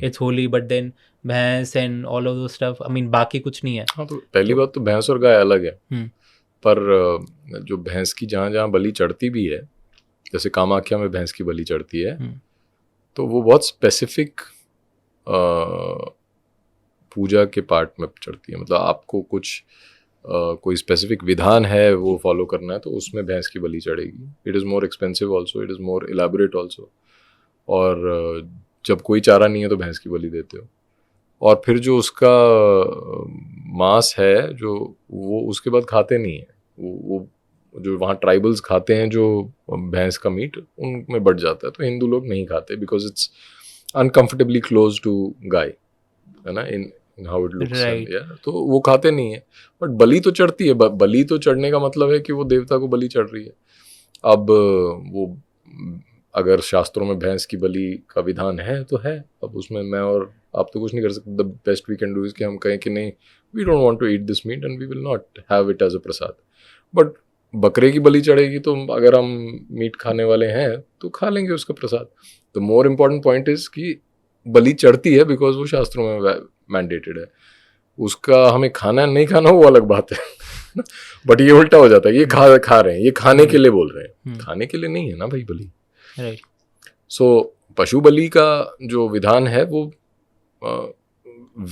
it's holy, but then भैंस and all of those stuff, I mean बाकी कुछ नहीं है। हाँ, तो पहली बात तो भैंस और गाय अलग है। पर जो भैंस की जहाँ जहाँ बलि चढ़ती भी है, जैसे कामाख्या में भैंस की बलि चढ़ती है, तो वो बहुत स्पेसिफिक पूजा के पार्ट में चढ़ती है। मतलब आपको कुछ कोई स्पेसिफिक विधान है वो फॉलो करना है तो उसमें भैंस की बलि चढ़ेगी। It is more expensive also, it is more elaborate also. और जब कोई चारा नहीं है तो भैंस की बलि देते हो, और फिर जो उसका मांस है जो वो उसके बाद खाते नहीं है, वो जो वहाँ ट्राइबल्स खाते हैं जो भैंस का मीट, उनमें बढ़ जाता है। तो हिंदू लोग नहीं खाते बिकॉज इट्स अनकम्फर्टेबली क्लोज टू गाय, है ना, इन हाउ इट लुक्स, तो वो खाते नहीं है। बट बलि तो चढ़ती है। बलि तो चढ़ने का मतलब है कि वो देवता को बलि चढ़ रही है। अब वो अगर शास्त्रों में भैंस की बलि का विधान है तो है, अब उसमें मैं और आप तो कुछ नहीं कर सकते। The best we can do is कि हम कहें कि नहीं, we don't want to eat this meat and we will not have it as a prasad. But बकरे की बलि चढ़ेगी तो अगर हम मीट खाने वाले हैं तो खा लेंगे उसका प्रसाद। The more important point is कि बलि चढ़ती है बिकॉज वो शास्त्रों में मैंडेटेड है। उसका हमें खाना नहीं खाना वो अलग बात है. बट ये उल्टा हो जाता है, ये खा रहे हैं, ये खाने के लिए बोल रहे हैं, खाने के लिए नहीं है ना भाई बलि. राइट. सो पशु बलि का जो विधान है वो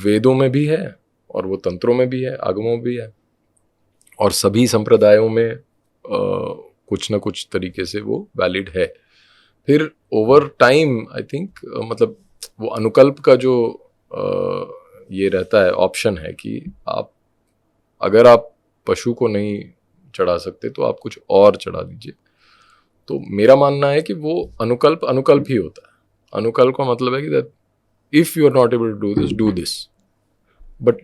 वेदों में भी है और वो तंत्रों में भी है, आगमों में भी है, और सभी संप्रदायों में कुछ ना कुछ तरीके से वो वैलिड है. फिर ओवर टाइम आई थिंक मतलब वो अनुकल्प का जो ये रहता है ऑप्शन है कि आप अगर आप पशु को नहीं चढ़ा सकते तो आप कुछ और चढ़ा दीजिए. तो मेरा मानना है कि वो अनुकल्प ही होता है. अनुकल्प का मतलब है कि that if you are not able to do this, but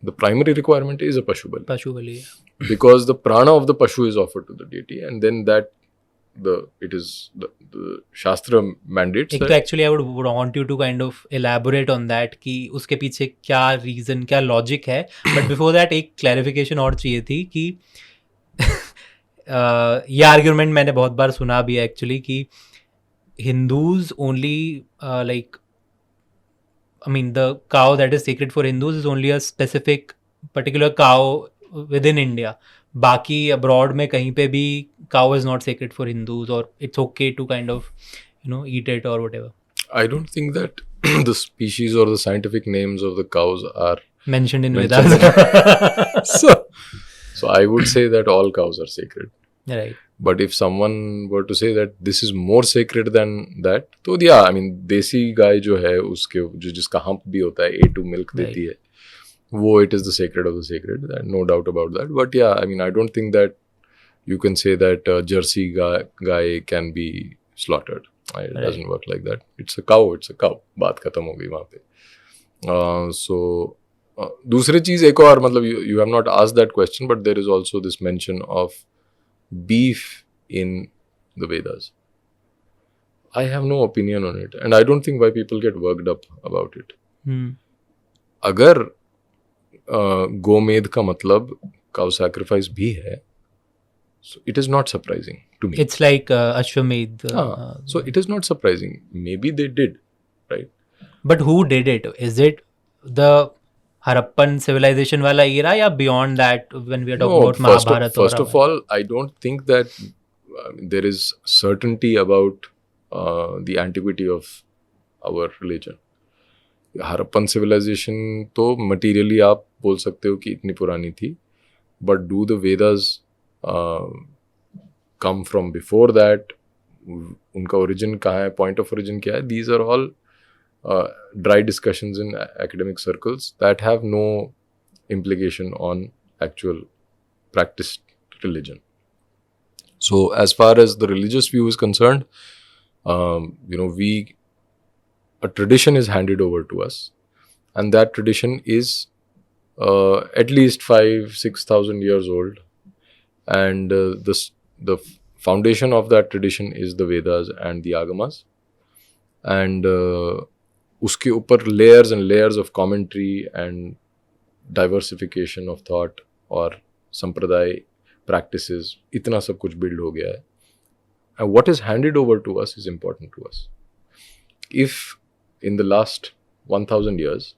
the primary requirement is a पशु बलि, because the prana of the pashu is offered to the deity, and then that it is the shastra mandates that. Actually I would want you to kind of elaborate on that कि उसके पीछे क्या reason, क्या logic है. But before that एक clarification और चाहिए थी कि ये argument मैंने बहुत बार सुना भी है actually कि Hindus only like I mean the cow that is sacred for Hindus is only a specific particular cow within India. बाकी abroad में कहीं पे भी cow is not sacred for Hindus, or it's okay to kind of eat it or whatever. I don't think that the species or the scientific names of the cows are mentioned in Vedas. So I would say that all cows are sacred. Right. But if someone were to say that this is more sacred than that, तो yeah, I mean देसी गाय जो है उसके जो जिसका hump भी होता है, A2 milk देती है, वो it is the sacred of the sacred, no doubt about that. But yeah, I mean I don't think that you can say that Jersey guy can be slaughtered. It doesn't work like that. It's a cow. बात खत्म हो गई वहाँ पे. So दूसरी चीज एक और मतलब you have not asked that question, but there is also this mention of beef in the Vedas. I have no opinion on it, and I don't think why people get worked up about it. अगर गोमेद का मतलब cow sacrifice भी है, so it is not surprising to me. It's like Ashwamedh. So it is not surprising. Maybe they did, right? But who did it? Is it the Harappan civilization wala era ya beyond that when we are talking about Mahabharata? First of all, I don't think that there is certainty about the antiquity of our religion. Harappan civilization तो materially आप बोल सकते हो कि इतनी पुरानी थी, but do the Vedas come from before that? उनका origin कहाँ है, point of origin क्या है? These are all dry discussions in academic circles that have no implication on actual practiced religion. So as far as the religious view is concerned, a tradition is handed over to us, and that tradition is at least 5,000-6,000 years old, and the foundation of that tradition is the Vedas and the Agamas, and uske upar layers and layers of commentary and diversification of thought or sampradaya practices, itna sab kuch build ho gaya hai. And what is handed over to us is important to us. If in the last 1,000 years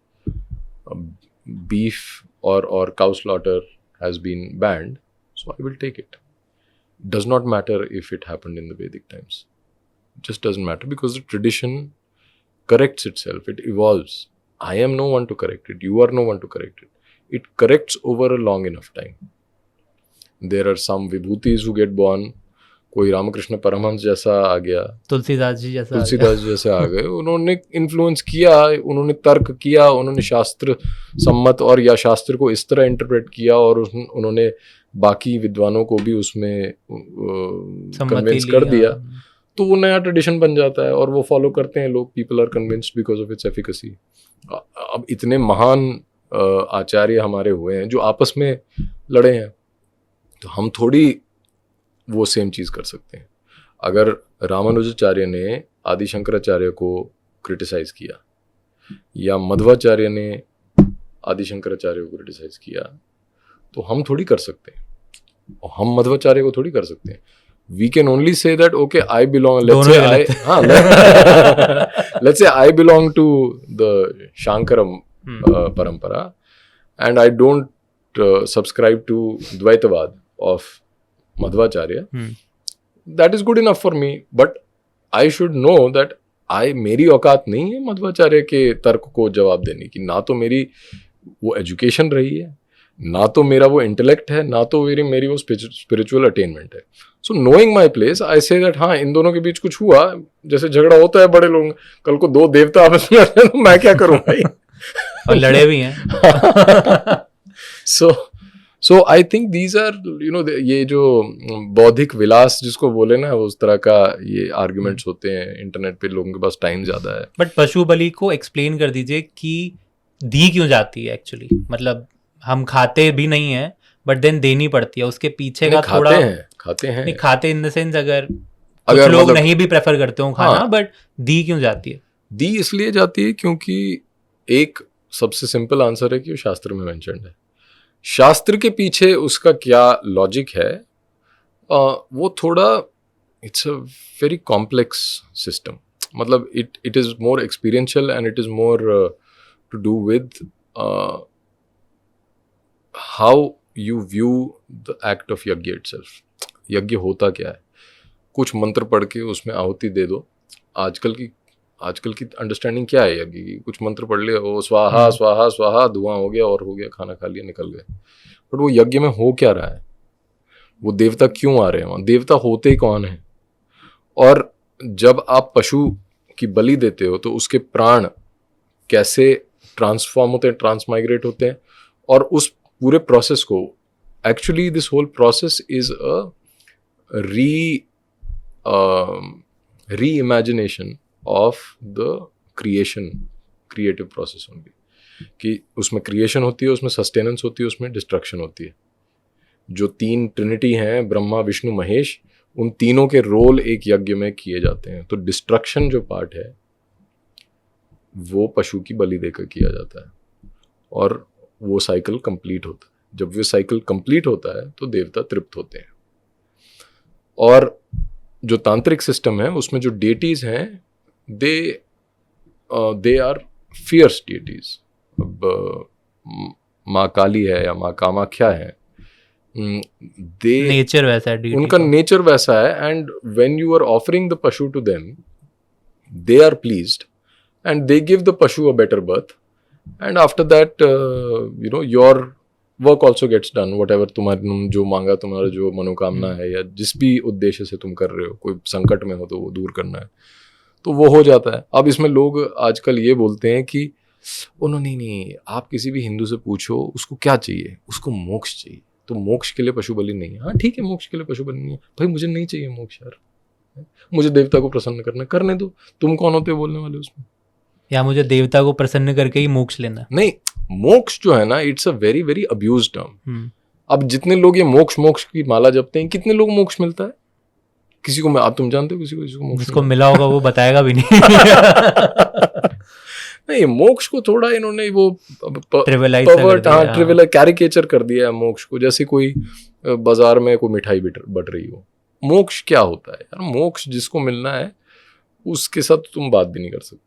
beef or cow slaughter has been banned, so I will take it. Does not matter if it happened in the Vedic times. It just doesn't matter, because the tradition corrects itself, it evolves. I am no one to correct it, you are no one to correct it. It corrects over a long enough time. There are some vibhutis who get born, कोई रामकृष्ण परमहंस जैसा आ गया, तुलसीदास जी जैसे आ गए, उन्होंने influence किया, उन्होंने तर्क किया, उन्होंने शास्त्र सम्मत और या शास्त्र को इस तरह इंटरप्रेट किया, और उन्होंने बाकी विद्वानों को भी उसमें कन्विंस कर दिया, तो वो नया ट्रेडिशन बन जाता है और वो फॉलो करते हैं लोग. People are convinced because of its efficacy. अब इतने महान आचार्य हमारे हुए हैं जो आपस में लड़े हैं, तो हम थोड़ी वो सेम चीज़ कर सकते हैं. अगर रामानुजाचार्य ने आदि शंकराचार्य को क्रिटिसाइज किया या मध्वाचार्य ने आदि शंकराचार्य को क्रिटिसाइज किया, तो हम थोड़ी कर सकते हैं, हम मध्वाचार्य को थोड़ी कर सकते हैं. We can only say that okay, I belong. Let's say I belong to the Shankaram parampara, and I don't subscribe to Dvaitavad of Madhvacharya, that is good enough for me. But I should know that मेरी औकात नहीं है मध्वाचार्य के तर्क को जवाब देने की. ना तो मेरी वो एजुकेशन रही है, ना तो मेरा वो इंटेलेक्ट है, ना तो मेरी वो स्पिरिचुअल अटेनमेंट है. सो knowing my place I say that हाँ, इन दोनों के बीच कुछ हुआ, जैसे झगड़ा होता है बड़े लोग, कल को दो देवता आपस में लड़े तो मैं क्या करूं भाई. और लड़े भी हैं. सो आई थिंक दीज आर ये जो बौद्धिक विलास जिसको बोले ना, उस तरह का ये आर्ग्यूमेंट्स होते हैं इंटरनेट पे, लोगों के पास टाइम ज्यादा है. बट पशु बलि को एक्सप्लेन कर दीजिए कि दी क्यों जाती है एक्चुअली. मतलब हम खाते भी नहीं है बट देन देनी पड़ती है, उसके पीछे का थोड़ा खाते हैं नहीं, खाते इन द सेंस अगर कुछ लोग मतलब, नहीं भी प्रेफर करते हो खाना, बट दी क्यों जाती है? दी इसलिए जाती है क्योंकि एक सबसे सिंपल आंसर है कि वो शास्त्र में मेंशन्ड है. शास्त्र के पीछे उसका क्या लॉजिक है वो थोड़ा, it's a very complex system. मतलब it is more experiential and it is more to do with how you view the act of yagya itself. यज्ञ होता क्या है? कुछ मंत्र पढ़ के उसमें आहुति दे दो. आजकल की अंडरस्टैंडिंग क्या है यज्ञ की? कुछ मंत्र पढ़ लिया, ओ स्वाहा स्वाहा स्वाहा, धुआं हो गया और हो गया, खाना खा लिया, निकल गए. बट वो यज्ञ में हो क्या रहा है? वो देवता क्यों आ रहे हैं वहाँ? देवता होते ही कौन है? और जब आप पशु की बलि देते हो तो उसके प्राण कैसे ट्रांसफॉर्म होते हैं, ट्रांसमाइग्रेट होते हैं, और उस पूरे प्रोसेस को, actually this whole process is a reimagination of the creative process only. कि उसमें क्रिएशन होती है, उसमें सस्टेनेंस होती है, उसमें डिस्ट्रक्शन होती है. जो तीन ट्रिनिटी हैं, ब्रह्मा विष्णु महेश, उन तीनों के रोल एक यज्ञ में किए जाते हैं. तो डिस्ट्रक्शन जो पार्ट है वो पशु की बलि देकर किया जाता है और वो साइकिल कंप्लीट होता है. जब वो साइकिल कंप्लीट होता है तो देवता तृप्त होते हैं. और जो तांत्रिक सिस्टम है उसमें जो डेटीज हैं दे आर फियर्स डेटीज. अब माँ काली है या माँ कामाख्या है, नेचर वैसा है, उनका नेचर वैसा है. And when you are offering the pashu to them, they are pleased and they give the pashu a better birth. And after that your work also gets done. Whatever तुम्हारे जो मांगा, तुम्हारा जो मनोकामना है या जिस भी उद्देश्य से तुम कर रहे हो, कोई संकट में हो तो वो दूर करना है, तो वो हो जाता है. अब इसमें लोग आजकल ये बोलते हैं कि नहीं, आप किसी भी हिंदू से पूछो उसको क्या चाहिए, उसको मोक्ष चाहिए, तो मोक्ष के लिए पशु बलि नहीं है. हाँ ठीक है, मोक्ष के लिए पशु बलि नहीं है. भाई मुझे नहीं चाहिए मोक्ष यार, मुझे देवता को प्रसन्न करने दो. तुम कौन होते हो बोलने वाले उसमें? या मुझे देवता को प्रसन्न करके ही मोक्ष लेना? नहीं, मोक्ष जो है ना, it's a very very abused term. अब जितने लोग ये मोक्ष की माला जपते हैं, कितने लोग मोक्ष मिलता है? किसी को, आप तुम जानते हो किसी को मोक्ष? जिसको मिला होगा वो बताएगा भी नहीं. नहीं, मोक्ष को थोड़ा इन्होंने वो ट्रिविलाइज कैरिकेचर कर दिया है मोक्ष को. जैसे कोई बाजार में कोई मिठाई बट रही हो. मोक्ष क्या होता है यार? मोक्ष जिसको मिलना है उसके साथ तुम बात भी नहीं कर सकते.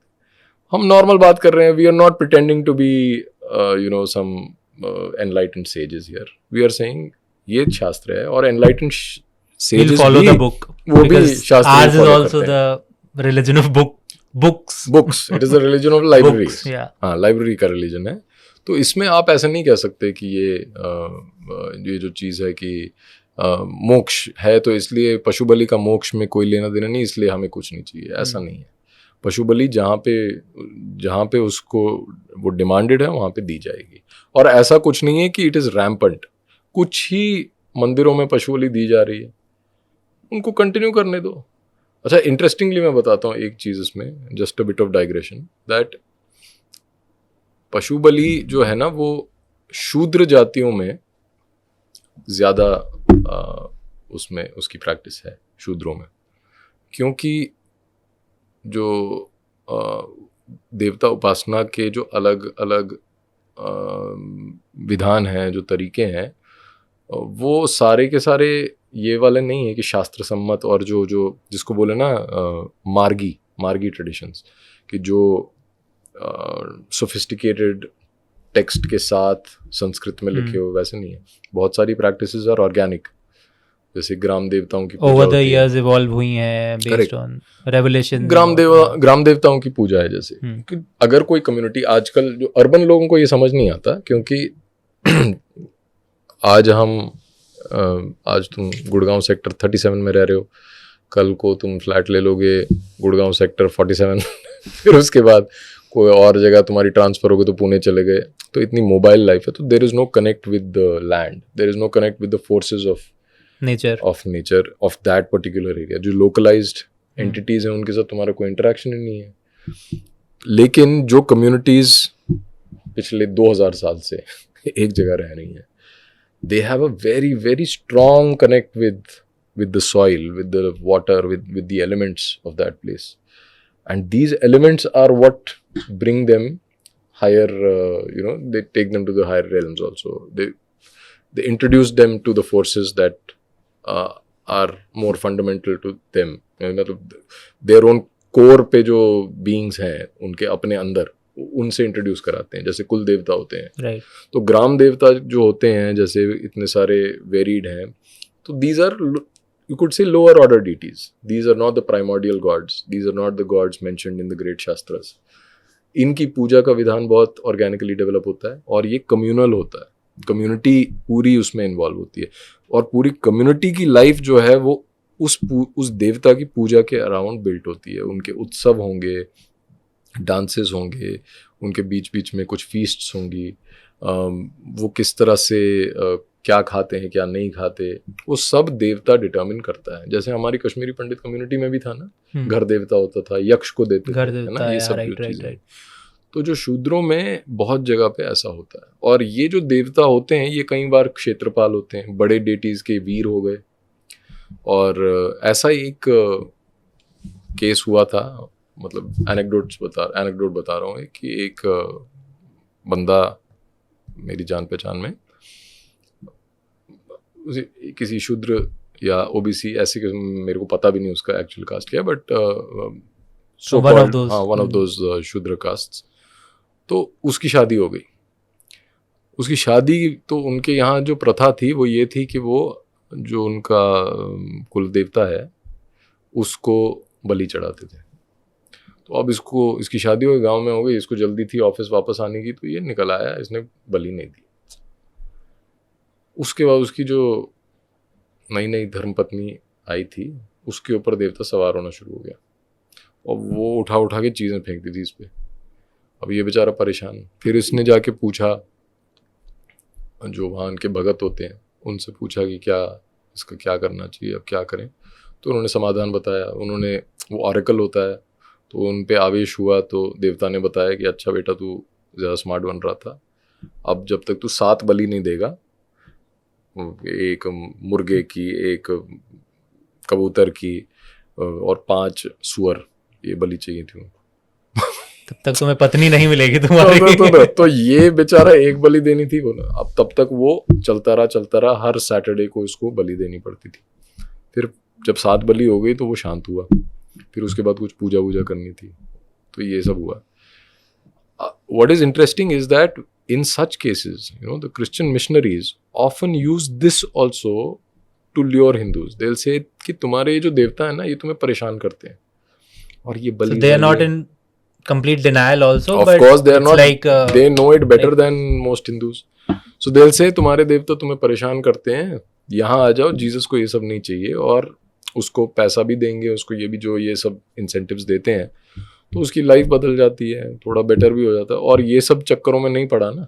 हम नॉर्मल बात कर रहे हैं. We are not pretending to be some enlightened sages here. We are saying ये शास्त्र है और enlightened sages follow the book. वो भी शास्त्र ours is also the religion of books. It is the religion of libraries. हाँ, library का religion है. तो इसमें आप ऐसा नहीं कह सकते कि ये जो चीज़ है कि मोक्ष है तो इसलिए पशु बलि का मोक्ष में कोई लेना देना नहीं, इसलिए हमें कुछ नहीं चाहिए. ऐसा नहीं है. पशु बलि जहाँ पे उसको वो डिमांडेड है वहाँ पे दी जाएगी. और ऐसा कुछ नहीं है कि इट इज़ रैम्पेंट. कुछ ही मंदिरों में पशु बलि दी जा रही है, उनको कंटिन्यू करने दो. अच्छा, इंटरेस्टिंगली मैं बताता हूँ एक चीज़ इसमें, just a bit of digression, that पशु बलि जो है ना वो शूद्र जातियों में ज़्यादा उसमें उसकी प्रैक्टिस है, शूद्रों में. क्योंकि जो देवता उपासना के जो अलग अलग विधान हैं, जो तरीके हैं, वो सारे के सारे ये वाले नहीं है कि शास्त्र सम्मत और जो जिसको बोले ना मार्गी ट्रेडिशंस, कि जो सोफिस्टिकेटेड टेक्स्ट के साथ संस्कृत में लिखे हो, वैसे नहीं है. बहुत सारी प्रैक्टिसेस आर ऑर्गेनिक. जैसे ग्राम देवताओं की पूजा ओवर द होती है. इयर्स इवॉल्व हुई हैं बेस्ड Correct. On revelation. ग्राम देवताओं की पूजा है. जैसे कि अगर कोई कम्युनिटी, आजकल जो अर्बन लोगों को ये समझ नहीं आता, क्योंकि आज तुम गुड़गांव सेक्टर 37 में रह रहे हो, कल को तुम फ्लैट ले लोगे गुड़गांव सेक्टर 47 फिर उसके बाद कोई और जगह तुम्हारी ट्रांसफर होगी तो पुणे चले गए. तो इतनी मोबाइल लाइफ है, तो there is no connect with the land, there is no connect with the forces of nature of that particular area. जो लोकलाइज्ड एंटिटीज हैं उनके साथ तुम्हारा कोई इंटरेक्शन ही नहीं है. लेकिन जो कम्युनिटीज पिछले 2000 साल से एक जगह रह रही हैं, they have a very very strong connect with the soil, with the water, with the elements of that place, and these elements are what bring them higher, they take them to the higher realms also. They introduce them to the forces that are more fundamental to them. मतलब their own core पे जो beings हैं उनके अपने अंदर, उनसे introduce कराते हैं. जैसे कुल देवता होते हैं, राइट. तो ग्राम देवता जो होते हैं, जैसे इतने सारे वेरिड हैं, तो these are, you could say lower order deities. These are not the primordial gods, these are not the gods mentioned in the great shastras. इनकी पूजा का विधान बहुत ऑर्गेनिकली डेवलप होता है और ये कम्युनल होता है. कम्युनिटी पूरी उसमें इन्वॉल्व होती है और पूरी कम्युनिटी की लाइफ जो है वो उस देवता की पूजा के अराउंड बिल्ट होती है. उनके उत्सव होंगे, डांसेस होंगे, उनके बीच बीच में कुछ फीस्ट्स होंगी, वो किस तरह से क्या खाते हैं क्या नहीं खाते, वो सब देवता डिटर्मिन करता है. जैसे हमारी कश्मीरी पंडित कम्युनिटी में भी था ना, घर देवता होता था, यक्ष को देते थे, है ना, ये सब चीजें. तो जो शूद्रों में बहुत जगह पे ऐसा होता है. और ये जो देवता होते हैं ये कई बार क्षेत्रपाल होते हैं, बड़े डेटीज के वीर हो गए. और ऐसा एक केस हुआ था, मतलब एनेक्डोट बता रहा हूँ कि एक बंदा मेरी जान पहचान में किसी शूद्र या ओबीसी, ऐसे मेरे को पता भी नहीं उसका एक्चुअल कास्ट क्या, बट वन ऑफ दोज शूद्र कास्ट्स. तो उसकी शादी हो गई. उसकी शादी, तो उनके यहाँ जो प्रथा थी वो ये थी कि वो जो उनका कुल देवता है उसको बलि चढ़ाते थे. तो अब इसकी शादी हो गई, गांव में हो गई, इसको जल्दी थी ऑफिस वापस आने की, तो ये निकल आया, इसने बलि नहीं दी. उसके बाद उसकी जो नई नई धर्मपत्नी आई थी उसके ऊपर देवता सवार होना शुरू हो गया और वो उठा के चीज़ें फेंक दी थी इस पर. अब ये बेचारा परेशान. फिर इसने जाके पूछा, जो वहाँ उनके भगत होते हैं उनसे पूछा कि इसका क्या करना चाहिए, अब क्या करें. तो उन्होंने समाधान बताया. वो ऑरेकल होता है, तो उन पे आवेश हुआ, तो देवता ने बताया कि अच्छा बेटा, तू ज़्यादा स्मार्ट बन रहा था, अब जब तक तू 7 बलि नहीं देगा, एक मुर्गे की, एक कबूतर की और 5 सुअर, ये बलि चाहिए थी, तब तक तुम्हें पत्नी नहीं मिलेगी तुम्हारी. तो ये बेचारा एक बलि देनी थी वो ना. अब तब तक वो चलता रहा, हर सैटरडे को इसको बलि देनी पड़ती थी. फिर जब 7 बलि हो गई तो वो शांत हुआ. फिर उसके बाद कुछ पूजा वूजा करनी थी, तो ये सब हुआ. What is interesting is that in such cases, the Christian missionaries often use this also to lure Hindus. They'll say कि तुम्हारे ये जो देवता है ना, ये तुम्हें परेशान करते हैं और ये बलि. So they are not in complete denial also. Of course they are not. They know it better than most Hindus. So they'll say तुम्हारे देवता तुम्हें परेशान करते हैं, यहाँ आ जाओ, जीसस को ये सब नहीं चाहिए, और उसको पैसा भी देंगे, उसको ये भी जो ये सब इंसेंटिव्स देते हैं, तो उसकी लाइफ बदल जाती है, थोड़ा बेटर भी हो जाता है. और ये सब चक्करों में नहीं पड़ा ना.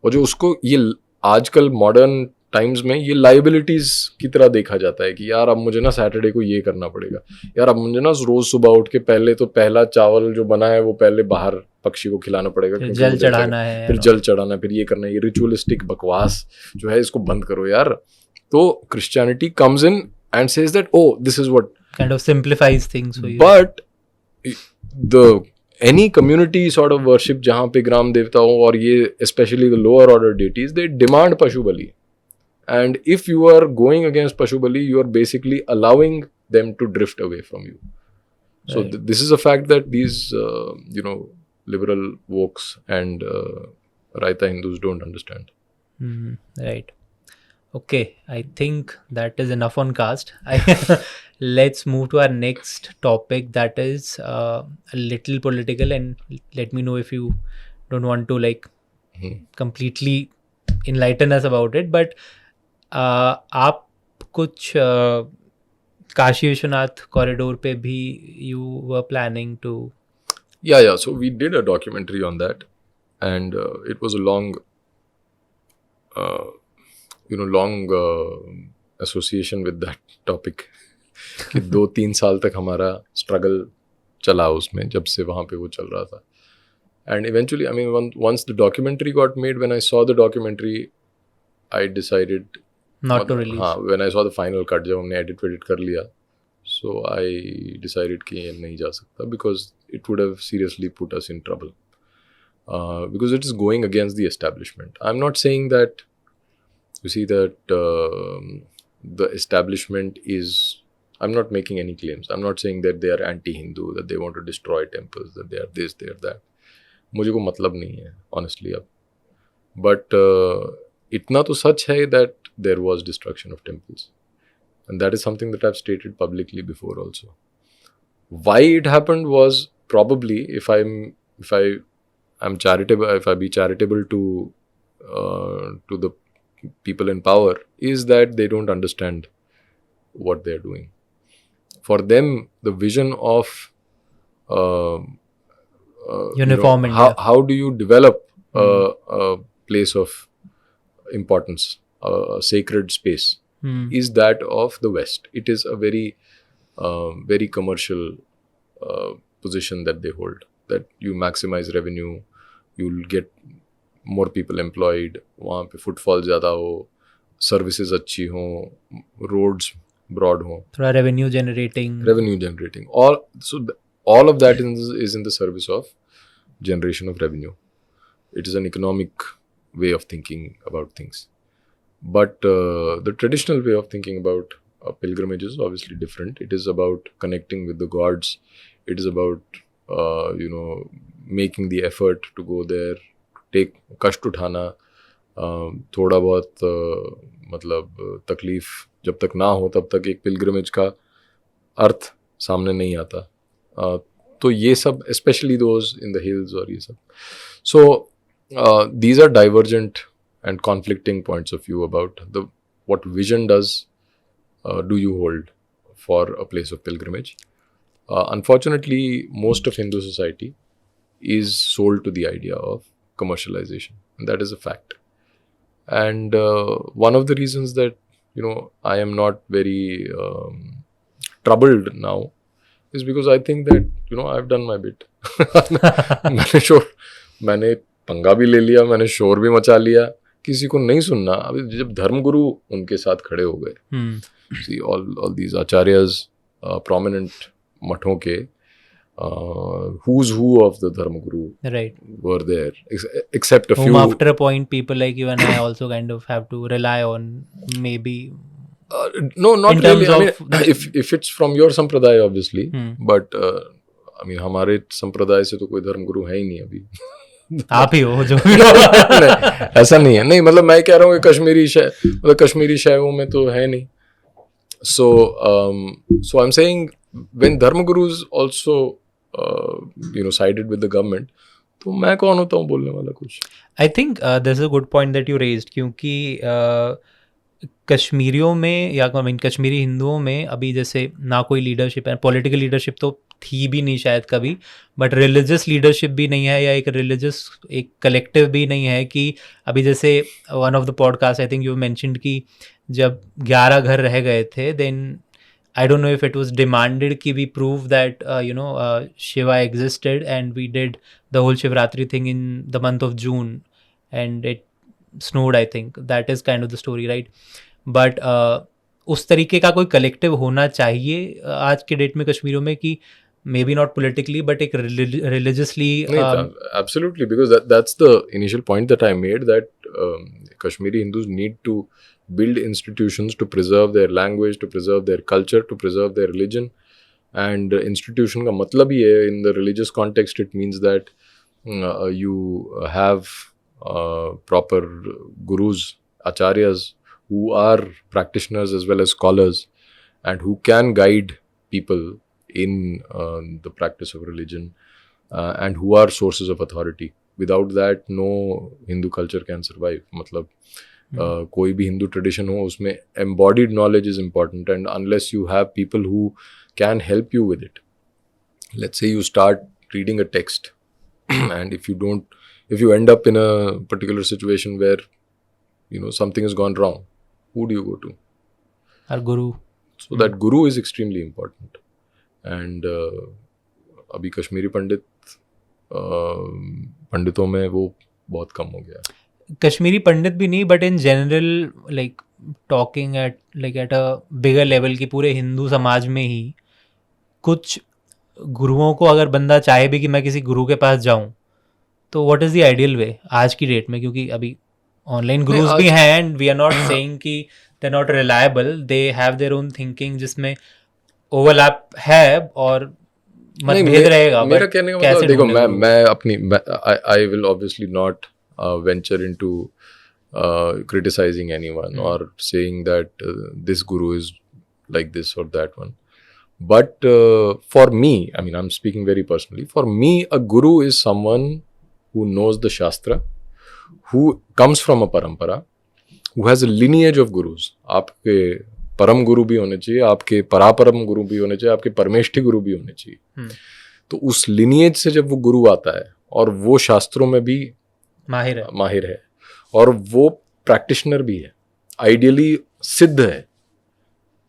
और जो उसको ये आजकल मॉडर्न टाइम्स में ये लाइबिलिटीज की तरह देखा जाता है कि यार अब मुझे ना सैटरडे को ये करना पड़ेगा, यार अब मुझे ना रोज सुबह उठ के पहला चावल जो बना है वो पहले बाहर पक्षी को खिलाना पड़ेगा, जल चढ़ाना है, फिर जल चढ़ाना, फिर ये करना है, ये रिचुअलिस्टिक बकवास जो है इसको बंद करो यार. तो Christianity comes in and says that, oh, this is what kind of simplifies things for you. But any community sort of worship जहाँ पे ग्राम देवता हो, और ये especially the lower order deities, they demand Pashu Bali. And if you are going against Pashu Bali, you are basically allowing them to drift away from you. So this is a fact that these liberal wokes and Raita Hindus don't understand. Right. Okay, I think that is enough on caste. Let's move to our next topic, that is a little political, and let me know if you don't want to like completely enlighten us about it. But आप कुछ Kashi Vishwanath corridor पे भी you were planning to. Yeah. So we did a documentary on that, and it was a long association with that topic. कि 2-3 साल तक हमारा struggle चला उसमें, जब से वहाँ पे वो चल रहा था. And eventually, I mean, once the documentary got made, when I saw the documentary, I decided Not to release. हाँ, when I saw the final cut, जब हमने edit कर लिया, so I decided कि ये नहीं जा सकता, because it would have seriously put us in trouble. Because it is going against the establishment. I'm not saying that, you see, that the establishment is, I'm not making any claims. I'm not saying that they are anti-Hindu, that they want to destroy temples, that they are this, they are that. मुझे को मतलब नहीं है, honestly अब. But इतना तो सच है that there was destruction of temples. And that is something that I've stated publicly before also. Why it happened was probably, if I'm charitable, if I be charitable to the people in power, is that they don't understand what they're doing. For them, the vision of Uniform India. how do you develop a place of importance, a sacred space, is that of the West. It is a very commercial position that they hold, that you maximize revenue, you'll get more people employed, वहाँ पे footfall ज़्यादा हो, services अच्छी हो, roads broad हो, थोड़ा revenue generating. All of that is in the service of generation of revenue. It is an economic way of thinking about things. But the traditional way of thinking about pilgrimage is obviously different. It is about connecting with the gods. It is about making the effort to go there, take कष्ट उठाना, थोड़ा बहुत मतलब तकलीफ जब तक ना हो तब तक एक पिलग्रिमेज का अर्थ सामने नहीं आता. तो ये सब, especially those in the hills और ये सब. So these are divergent and conflicting points of view about what vision do you hold for a place of pilgrimage. Unfortunately, most of Hindu society is sold to the idea of commercialization, and that is a fact. And one of the reasons that I am not very troubled now is because I think that I've done my bit. मैंने पंगा भी ले लिया, मैंने शोर भी मचा लिया, किसी को नहीं सुनना. अभी जब धर्मगुरु उनके साथ खड़े हो गए, see all these acharyas, prominent मठों के who's who of the dharmaguru, right, were there, except a whom few. After a point, people like you and I also kind of have to rely on, maybe. No, not in really. terms I mean, of if it's from your sampradaya, obviously, but I mean, हमारे संप्रदाय से तो कोई धर्मगुरु है ही नहीं अभी. आप ही हो जो नहीं, ऐसा नहीं है. नहीं, मतलब मैं कह रहा हूँ कि कश्मीरी शैवों में तो है नहीं. So I'm saying, when dharmagurus also sided with the government, तो मैं कौन होता हूँ बोलने वाला कुछ. I think this is a good point that you raised, क्योंकि कश्मीरियों में या कश्मीरी हिंदुओं में अभी जैसे ना कोई लीडरशिप है, पॉलिटिकल लीडरशिप तो थी भी नहीं शायद कभी, बट रिलीजियस लीडरशिप भी नहीं है, या एक कलेक्टिव भी नहीं है. कि अभी जैसे one of the podcast I think you mentioned कि जब 11 घर रह गए थे, then I don't know if it was demanded कि we prove that Shiva existed, and we did the whole Shivratri thing in the month of June, and it snowed, I think. That is kind of the story, right? But उस तरीके का कोई collective होना चाहिए आज के date में कश्मीरों में, कि maybe not politically but एक religiously. Absolutely, because that's the initial point that I made, that Kashmiri Hindus need to build institutions to preserve their language, to preserve their culture, to preserve their religion. And institution का मतलब ही है, in the religious context, it means that you have proper gurus, acharyas, who are practitioners as well as scholars, and who can guide people in the practice of religion, and who are sources of authority. Without that, no Hindu culture can survive. मतलब कोई भी Hindu tradition हो, उसमें embodied knowledge is important, and unless you have people who can help you with it. Let's say you start reading a text and if you end up in a particular situation where something has gone wrong, who do you go to? Our guru. So that guru is extremely important. And अभी कश्मीरी पंडितों में वो बहुत कम हो गया है. कश्मीरी पंडित भी नहीं, but in general like talking at a bigger level की पूरे हिंदू समाज में ही कुछ गुरुओं को अगर बंदा चाहे भी कि मैं किसी गुरु के पास जाऊं, तो what is the ideal way आज की डेट में? क्योंकि अभी ऑनलाइन गुरुज भी हैं and we are not saying कि they are not reliable, they have their own thinking जिसमें ओवरलैप है और मतभेद रहेगा. मेरा कहने का मतलब देखो, मैं अपनी I will obviously not venture into criticizing anyone or saying that this guru is like this or that one. But for me, I mean, I'm speaking very personally. For me, a guru is someone who knows the Shastra, who comes from a parampara, who has a lineage of gurus. आपके परम गुरु भी होने चाहिए, आपके परापरम गुरु भी होने चाहिए, आपके परमेष्ठी गुरु भी होने चाहिए. तो उस lineage से जब वो गुरु आता है और वो शास्त्रों में भी माहिर है और वो प्रैक्टिशनर भी है, आइडियली सिद्ध है,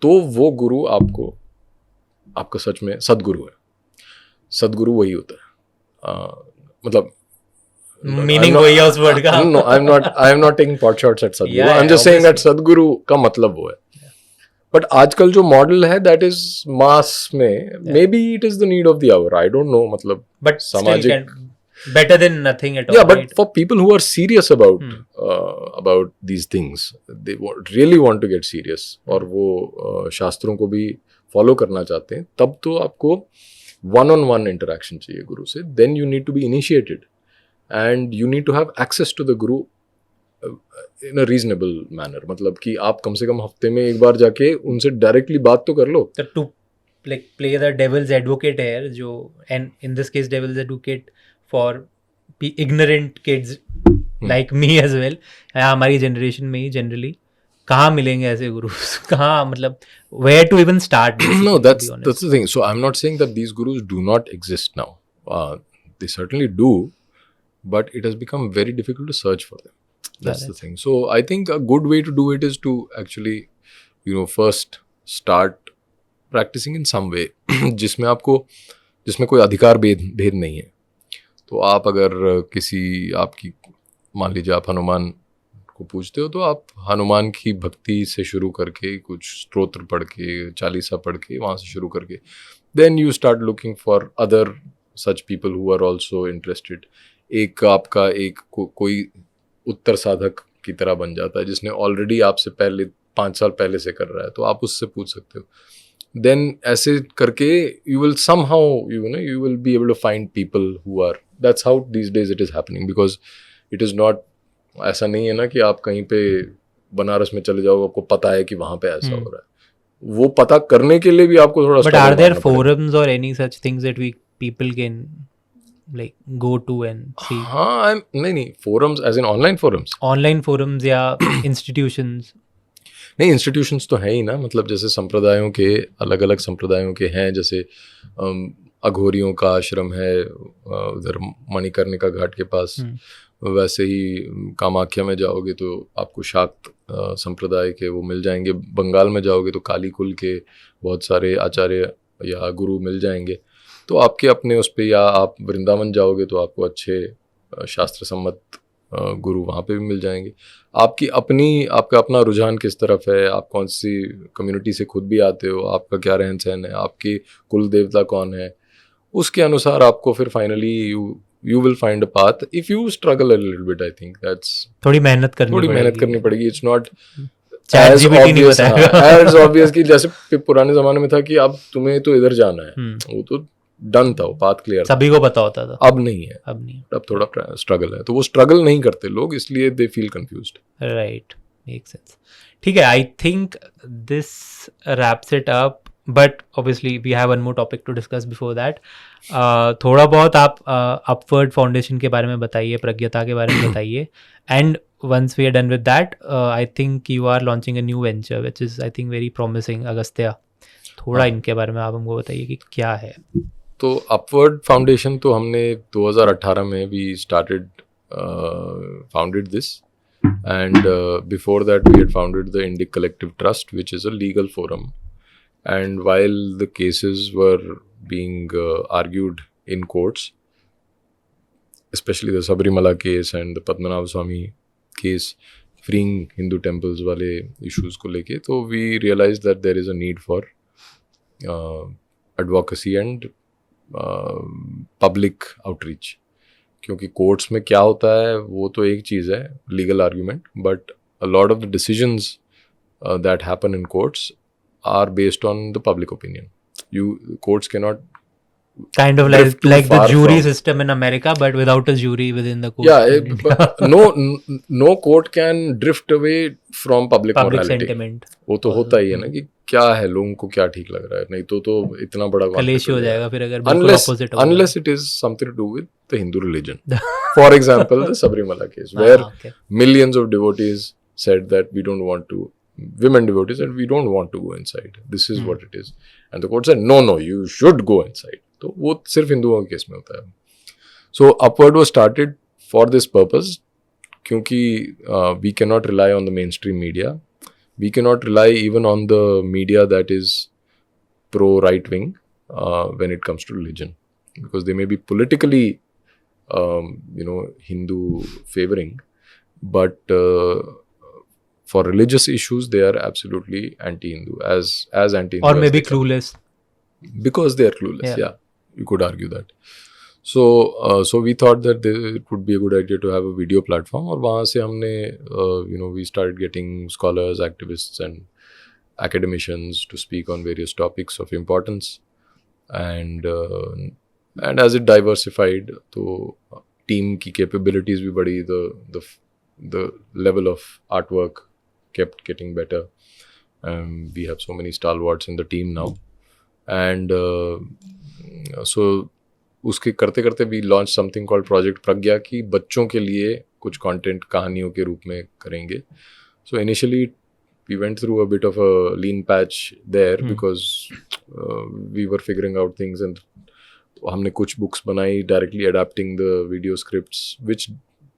तो वो गुरु आपका सच में सदगुरु है. सदगुरु वही होता है. मतलब मीनिंग वही है उस वर्ड का. No, I'm not taking pot shots at Sadguru. I'm just saying that सदगुरु का मतलब वो है. बट आजकल जो मॉडल है दैट इज मास में, maybe it is the need of the hour, I don't know. मतलब बट सामाजिक better than nothing at all. Yeah, but right? for people who are serious about these things, they really want to get serious, और वो शास्त्रों को भी follow करना चाहते हैं, तब तो आपको one-on-one interaction चाहिए गुरु से. Then you need to be initiated and you need to have access to the guru in a reasonable manner. मतलब कि आप कम से कम हफ्ते में एक बार जाके उनसे डायरेक्टली बात तो कर लो. To like play the devil's advocate here, जो and in this case devil's advocate for ignorant kids like me as well, हमारी जनरेशन में ही जनरली कहाँ मिलेंगे ऐसे गुरुज? कहाँ, मतलब where to even start? No, that's the thing. So I'm not saying that these gurus do not exist now. They certainly do, but it has become very difficult to search for them. That's the thing. So I think a good way to do it is to actually, first start practicing in some way जिसमें कोई अधिकार भेद नहीं है. तो आप अगर आपकी मान लीजिए आप हनुमान को पूजते हो, तो आप हनुमान की भक्ति से शुरू करके कुछ स्तोत्र पढ़ के, चालीसा पढ़ के, वहाँ से शुरू करके then you start looking for other such people who are also interested. एक आपका कोई उत्तर साधक की तरह बन जाता है जिसने ऑलरेडी आपसे पहले 5 साल पहले से कर रहा है, तो आप उससे पूछ सकते हो. Then ऐसे करके you will somehow you will be able to find people who are, that's how these days it is happening, because it is not, ऐसा नहीं है ना कि आप कहीं पे बनारस में चले जाओ, आपको पता है कि वहाँ पे ऐसा हो रहा है. वो पता करने के लिए भी आपको थोड़ा. But are there forums or any such things that people can like go to and see? हाँ, नहीं forums as in online forums या institutions. नहीं, इंस्टीट्यूशंस तो हैं ही ना. मतलब जैसे संप्रदायों के अलग अलग संप्रदायों के हैं, जैसे अघोरियों का आश्रम है उधर मणिकर्णिका घाट के पास. वैसे ही कामाख्या में जाओगे तो आपको शाक्त संप्रदाय के वो मिल जाएंगे. बंगाल में जाओगे तो काली कुल के बहुत सारे आचार्य या गुरु मिल जाएंगे. तो आपके अपने उस पर, या आप वृंदावन जाओगे तो आपको अच्छे शास्त्र सम्मत गुरु वहाँ पे भी मिल जाएंगे. आपका अपना रुझान किस तरफ है, आप कौन सी कम्युनिटी से खुद भी आते हो, आपका क्या रहन सहन है, आपके कुल देवता कौन है, उसके अनुसार आपको फिर finally you will find a path. If you struggle a little bit, I think that's थोड़ी मेहनत करनी पड़ेगी. इट्स नॉट एज ऑब्वियस कि जैसे पुराने जमाने में था कि अब तुम्हें तो इधर जाना है, वो तो डन था, वो पाथ क्लियर था, सभी को पता होता था, अब नहीं है, अब नहीं। अब थोड़ा स्ट्रगल है, तो वो स्ट्रगल नहीं करते लोग, इसलिए they feel confused. Right, make sense. ठीक है, I think this wraps it up, but obviously we have one more topic to discuss before that. थोड़ा बहुत आप अपवर्ड फाउंडेशन के बारे में बताइए, प्रज्ञता के बारे में बताइए, and once we are done with that, I think you are launching a new venture which is I think very promising, Agastya. थोड़ा इनके बारे में आप हमको बताइए कि क्या है. तो अपवर्ड फाउंडेशन तो हमने 2018 में we started founded this, and before that we had founded the Indic Collective Trust, which is a legal forum. And while the cases were being argued in courts, especially the Sabrimala case and the Padmanabh Swami case, freeing Hindu temples wale issues ko leke, so we realized that there is a need for advocacy and public outreach. क्योंकि courts में क्या होता है वो तो एक चीज़ है, legal argument, but a lot of the decisions that happen in courts are based on the public opinion. Courts cannot kind of drift too like the far jury from- system in America, but without a jury within the court. Yeah, but no court can drift away from public public morality. sentiment वो तो होता ही है ना कि क्या है, लोगों को क्या ठीक लग रहा है, नहीं तो इतना बड़ा कलेश हो जाएगा फिर अगर बिल्कुल opposite हो unless it is something to do with the Hindu religion. For example, the Sabrimala case, where okay. millions of devotees said that we don't want to, women devotees said we don't want to go inside. This is what it is. And the court said, no, you should go inside. तो वो सिर्फ हिंदुओं के case में होता है. So Upward was started for this purpose, क्योंकि we cannot rely on the mainstream media. We cannot rely even on the media that is pro-right wing when it comes to religion, because they may be politically Hindu favoring, but for religious issues they are absolutely anti-Hindu, as anti-Hindu or as maybe they can. clueless, because they are clueless. Yeah, you could argue that. So we thought that it would be a good idea to have a video platform, और वहाँ से हमने we started getting scholars, activists and academicians to speak on various topics of importance, and as it diversified, तो team की capabilities भी बढ़ी, the level of artwork kept getting better. We have so many stalwarts in the team now, and so उसके करते करते we launched something called Project Pragya, कि बच्चों के लिए कुछ content कहानियों के रूप में करेंगे. So initially we went through a bit of a lean patch there because we were figuring out things, and हमने कुछ books बनाई directly adapting the video scripts, which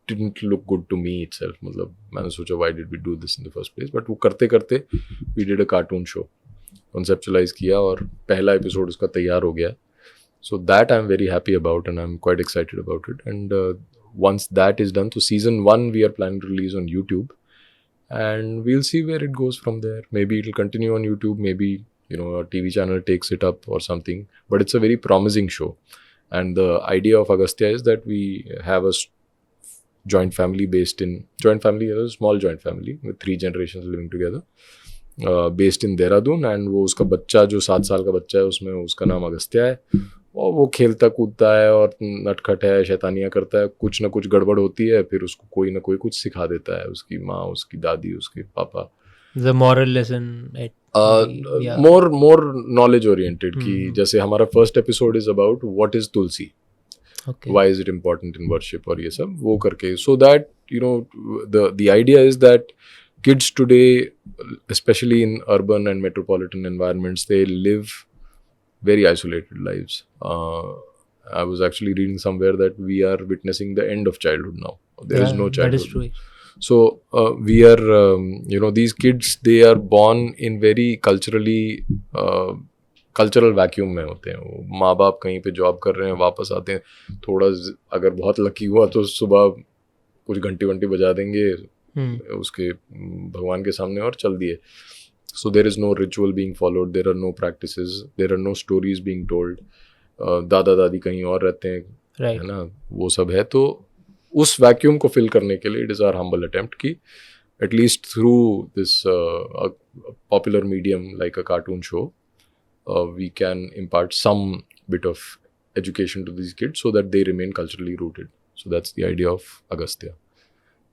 didn't look good to me itself. मतलब मैंने सोचा why did we do this in the first place, but वो करते करते we did a cartoon show, conceptualize किया, और पहला एपिसोड उसका तैयार हो गया. So that I'm very happy about, and I'm quite excited about it. And once that is done, so season 1 we are planning to release on YouTube, and we'll see where it goes from there. Maybe it'll continue on YouTube, maybe a TV channel takes it up or something, but it's a very promising show. And the idea of Agastya is that we have a joint family a small joint family with 3 generations living together, based in Dehradun, and वो उसका बच्चा जो 7 साल का बच्चा है उसमें उसका नाम अगस्त्य है, और वो खेलता कूदता है और नटखट है, शैतानियाँ करता है, कुछ ना कुछ गड़बड़ होती है, फिर उसको कोई ना कोई कुछ सिखा देता है, उसकी माँ, उसकी दादी, उसके पापा. the moral lesson more knowledge oriented, कि जैसे हमारा first episode is about what is Tulsi, okay. why is it important in worship, और ये सब वो करके, so that the idea is that kids today, especially in urban and metropolitan environments, they live very isolated lives. I was actually reading somewhere that we are witnessing the end of childhood now. There is no childhood. That is true. So we are, these kids, they are born in very cultural vacuum में होते हैं. वो माँ बाप कहीं पे job कर रहे हैं, वापस आते हैं, थोड़ा अगर बहुत लकी हुआ तो सुबह कुछ घंटी बजा देंगे उसके भगवान के सामने और चल दिए. So there is no ritual being followed, there are no practices, there are no stories being told. दादा दादी कहीं और रहते हैं, right. है ना, वो सब है. तो उस वैक्यूम को फिल करने के लिए it is our humble attempt कि at least through this popular medium like a cartoon show, we can impart some bit of education to these kids so that they remain culturally rooted. So that's the idea of Agastya.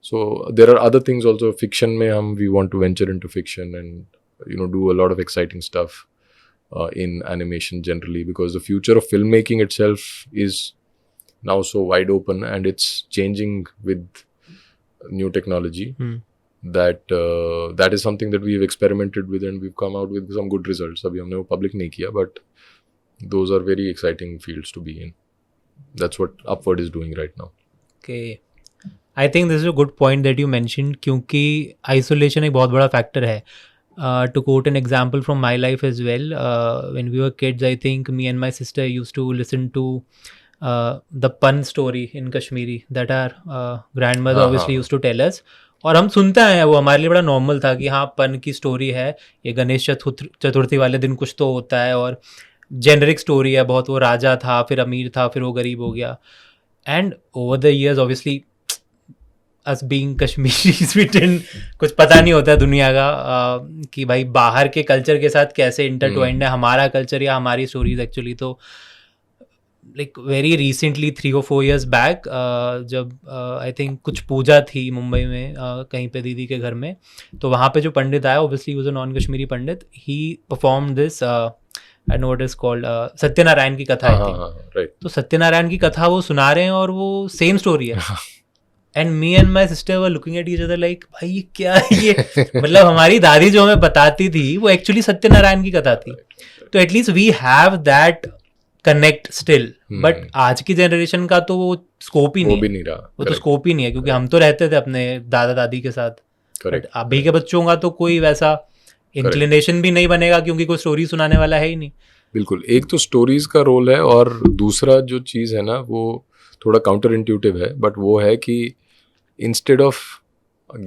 So there are other things also. Fiction mein we want to venture into fiction and do a lot of exciting stuff in animation generally, because the future of filmmaking itself is now so wide open and it's changing with new technology. That is something that we've experimented with and we've come out with some good results. Abhi humne wo public nahi kiya, but those are very exciting fields to be in. That's what Upward is doing right now. Okay. I think this is a good point that you mentioned, क्योंकि isolation एक बहुत बड़ा factor है. To quote an example from my life as well, when we were kids, I think me and my sister used to listen to the pun story in Kashmiri that our grandmother obviously used to tell us. और हम सुनते आए हैं, वो हमारे लिए बड़ा normal था कि हाँ पन की स्टोरी है, ये गणेश चतुर्थी वाले दिन कुछ तो होता है और जेनरिक स्टोरी है बहुत, वो राजा था फिर अमीर था फिर वो गरीब हो गया. And over the years obviously us being Kashmiris we didn't, कुछ पता नहीं होता दुनिया का कि भाई बाहर के कल्चर के साथ कैसे इंटरट्वाइंड है हमारा कल्चर या हमारी स्टोरीज एक्चुअली. तो like very recently 3 or 4 years back जब आई थिंक कुछ पूजा थी मुंबई में कहीं पे दीदी के घर में, तो वहाँ पे जो पंडित आया obviously was a non Kashmiri Pandit, he perform this I know what is called Satyanarayan की कथा. राइट. तो सत्यनारायण की कथा वो सुना रहे हैं और वो सेम स्टोरी है. And me and my sister were looking at each other like भाई ये क्या है ये. मतलब हमारी दादी जो हमें बताती थी वो एक्चुअली सत्यनारायण की कथा थी. तो at least we have that connect still. But आज की जनरेशन का तो वो स्कोप ही नहीं है. वो तो स्कोप ही नहीं है क्योंकि हम तो रहते थे अपने दादा दादी के साथ. बट अभी के बच्चों का तो कोई वैसा इंक्लिनेशन भी नहीं बनेगा क्योंकि कोई स्टोरी सुनाने वाला है ही नहीं. बिल्कुल. एक तो स्टोरीज का रोल है और दूसरा जो चीज़ है ना वो थोड़ा काउंटर इंट्यूटिव है, बट वो है कि instead of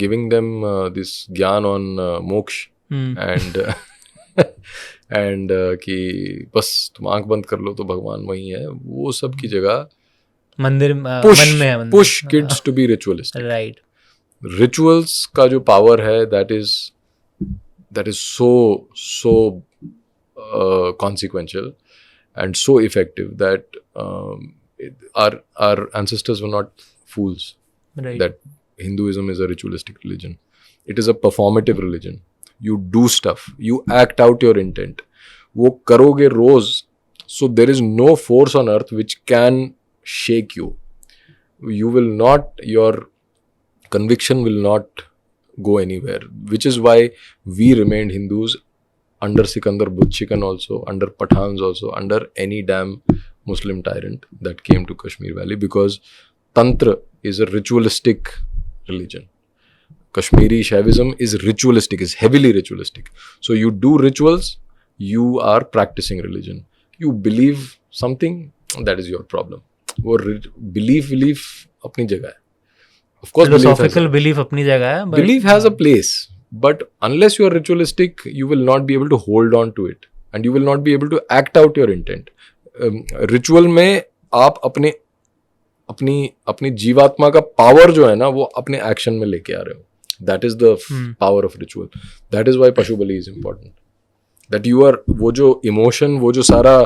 giving them this gyan on moksha and कि बस तुम आंख बंद कर लो तो भगवान वही है, वो सब की जगह मंदिर मन में है. push kids to be ritualistic. Right. Rituals का जो power है that is so consequential and so effective that our ancestors were not fools. Right. That Hinduism is a ritualistic religion. It is a performative religion. You do stuff. You act out your intent. वो करोगे रोज. So there is no force on earth which can shake you. You will not, your conviction will not go anywhere. Which is why we remained Hindus under Sikandar Butchikan also, under Pathans also, under any damn Muslim tyrant that came to Kashmir Valley, because Tantra is a ritualistic religion. Kashmiri Shaivism is ritualistic, is heavily ritualistic. So you do rituals, you are practicing religion. You believe something, that is your problem. वो belief अपनी जगह है. Of course, philosophical belief अपनी जगह है. Belief has a place, but unless you are ritualistic, you will not be able to hold on to it, and you will not be able to act out your intent. Ritual में आप अपनी जीवात्मा का power जो है ना वो अपने एक्शन में लेके आ रहे हो. That is the power of ritual. That is why pashu bali is important. That you are, वो जो इमोशन, वो जो सारा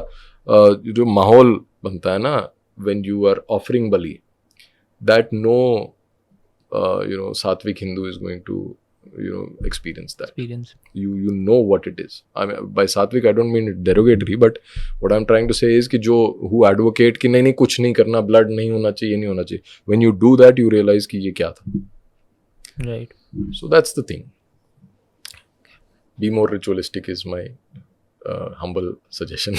जो माहौल बनता है ना when you are offering bali, that no satvik Hindu is going to experience that. You know what it is. I mean, by sattvic I don't mean it derogatory, but what I'm trying to say is कि जो who advocate कि नहीं कुछ नहीं करना, blood नहीं होना चाहिए, ये नहीं होना चाहिए, when you do that you realize कि ये क्या था. Right. So that's the thing. Be more ritualistic is my humble suggestion.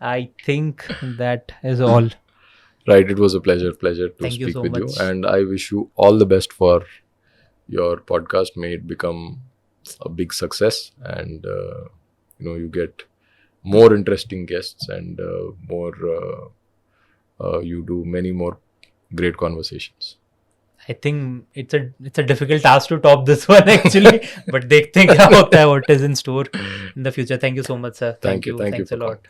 I think that is all. Right, it was a pleasure to speak with you, and I wish you all the best for your podcast. May it become a big success, and you get more interesting guests, and you do many more great conversations. I think it's a difficult task to top this one actually, but देखते हैं क्या होता है, what is in store in the future. Thank you so much, sir. Thank you. Thanks a lot.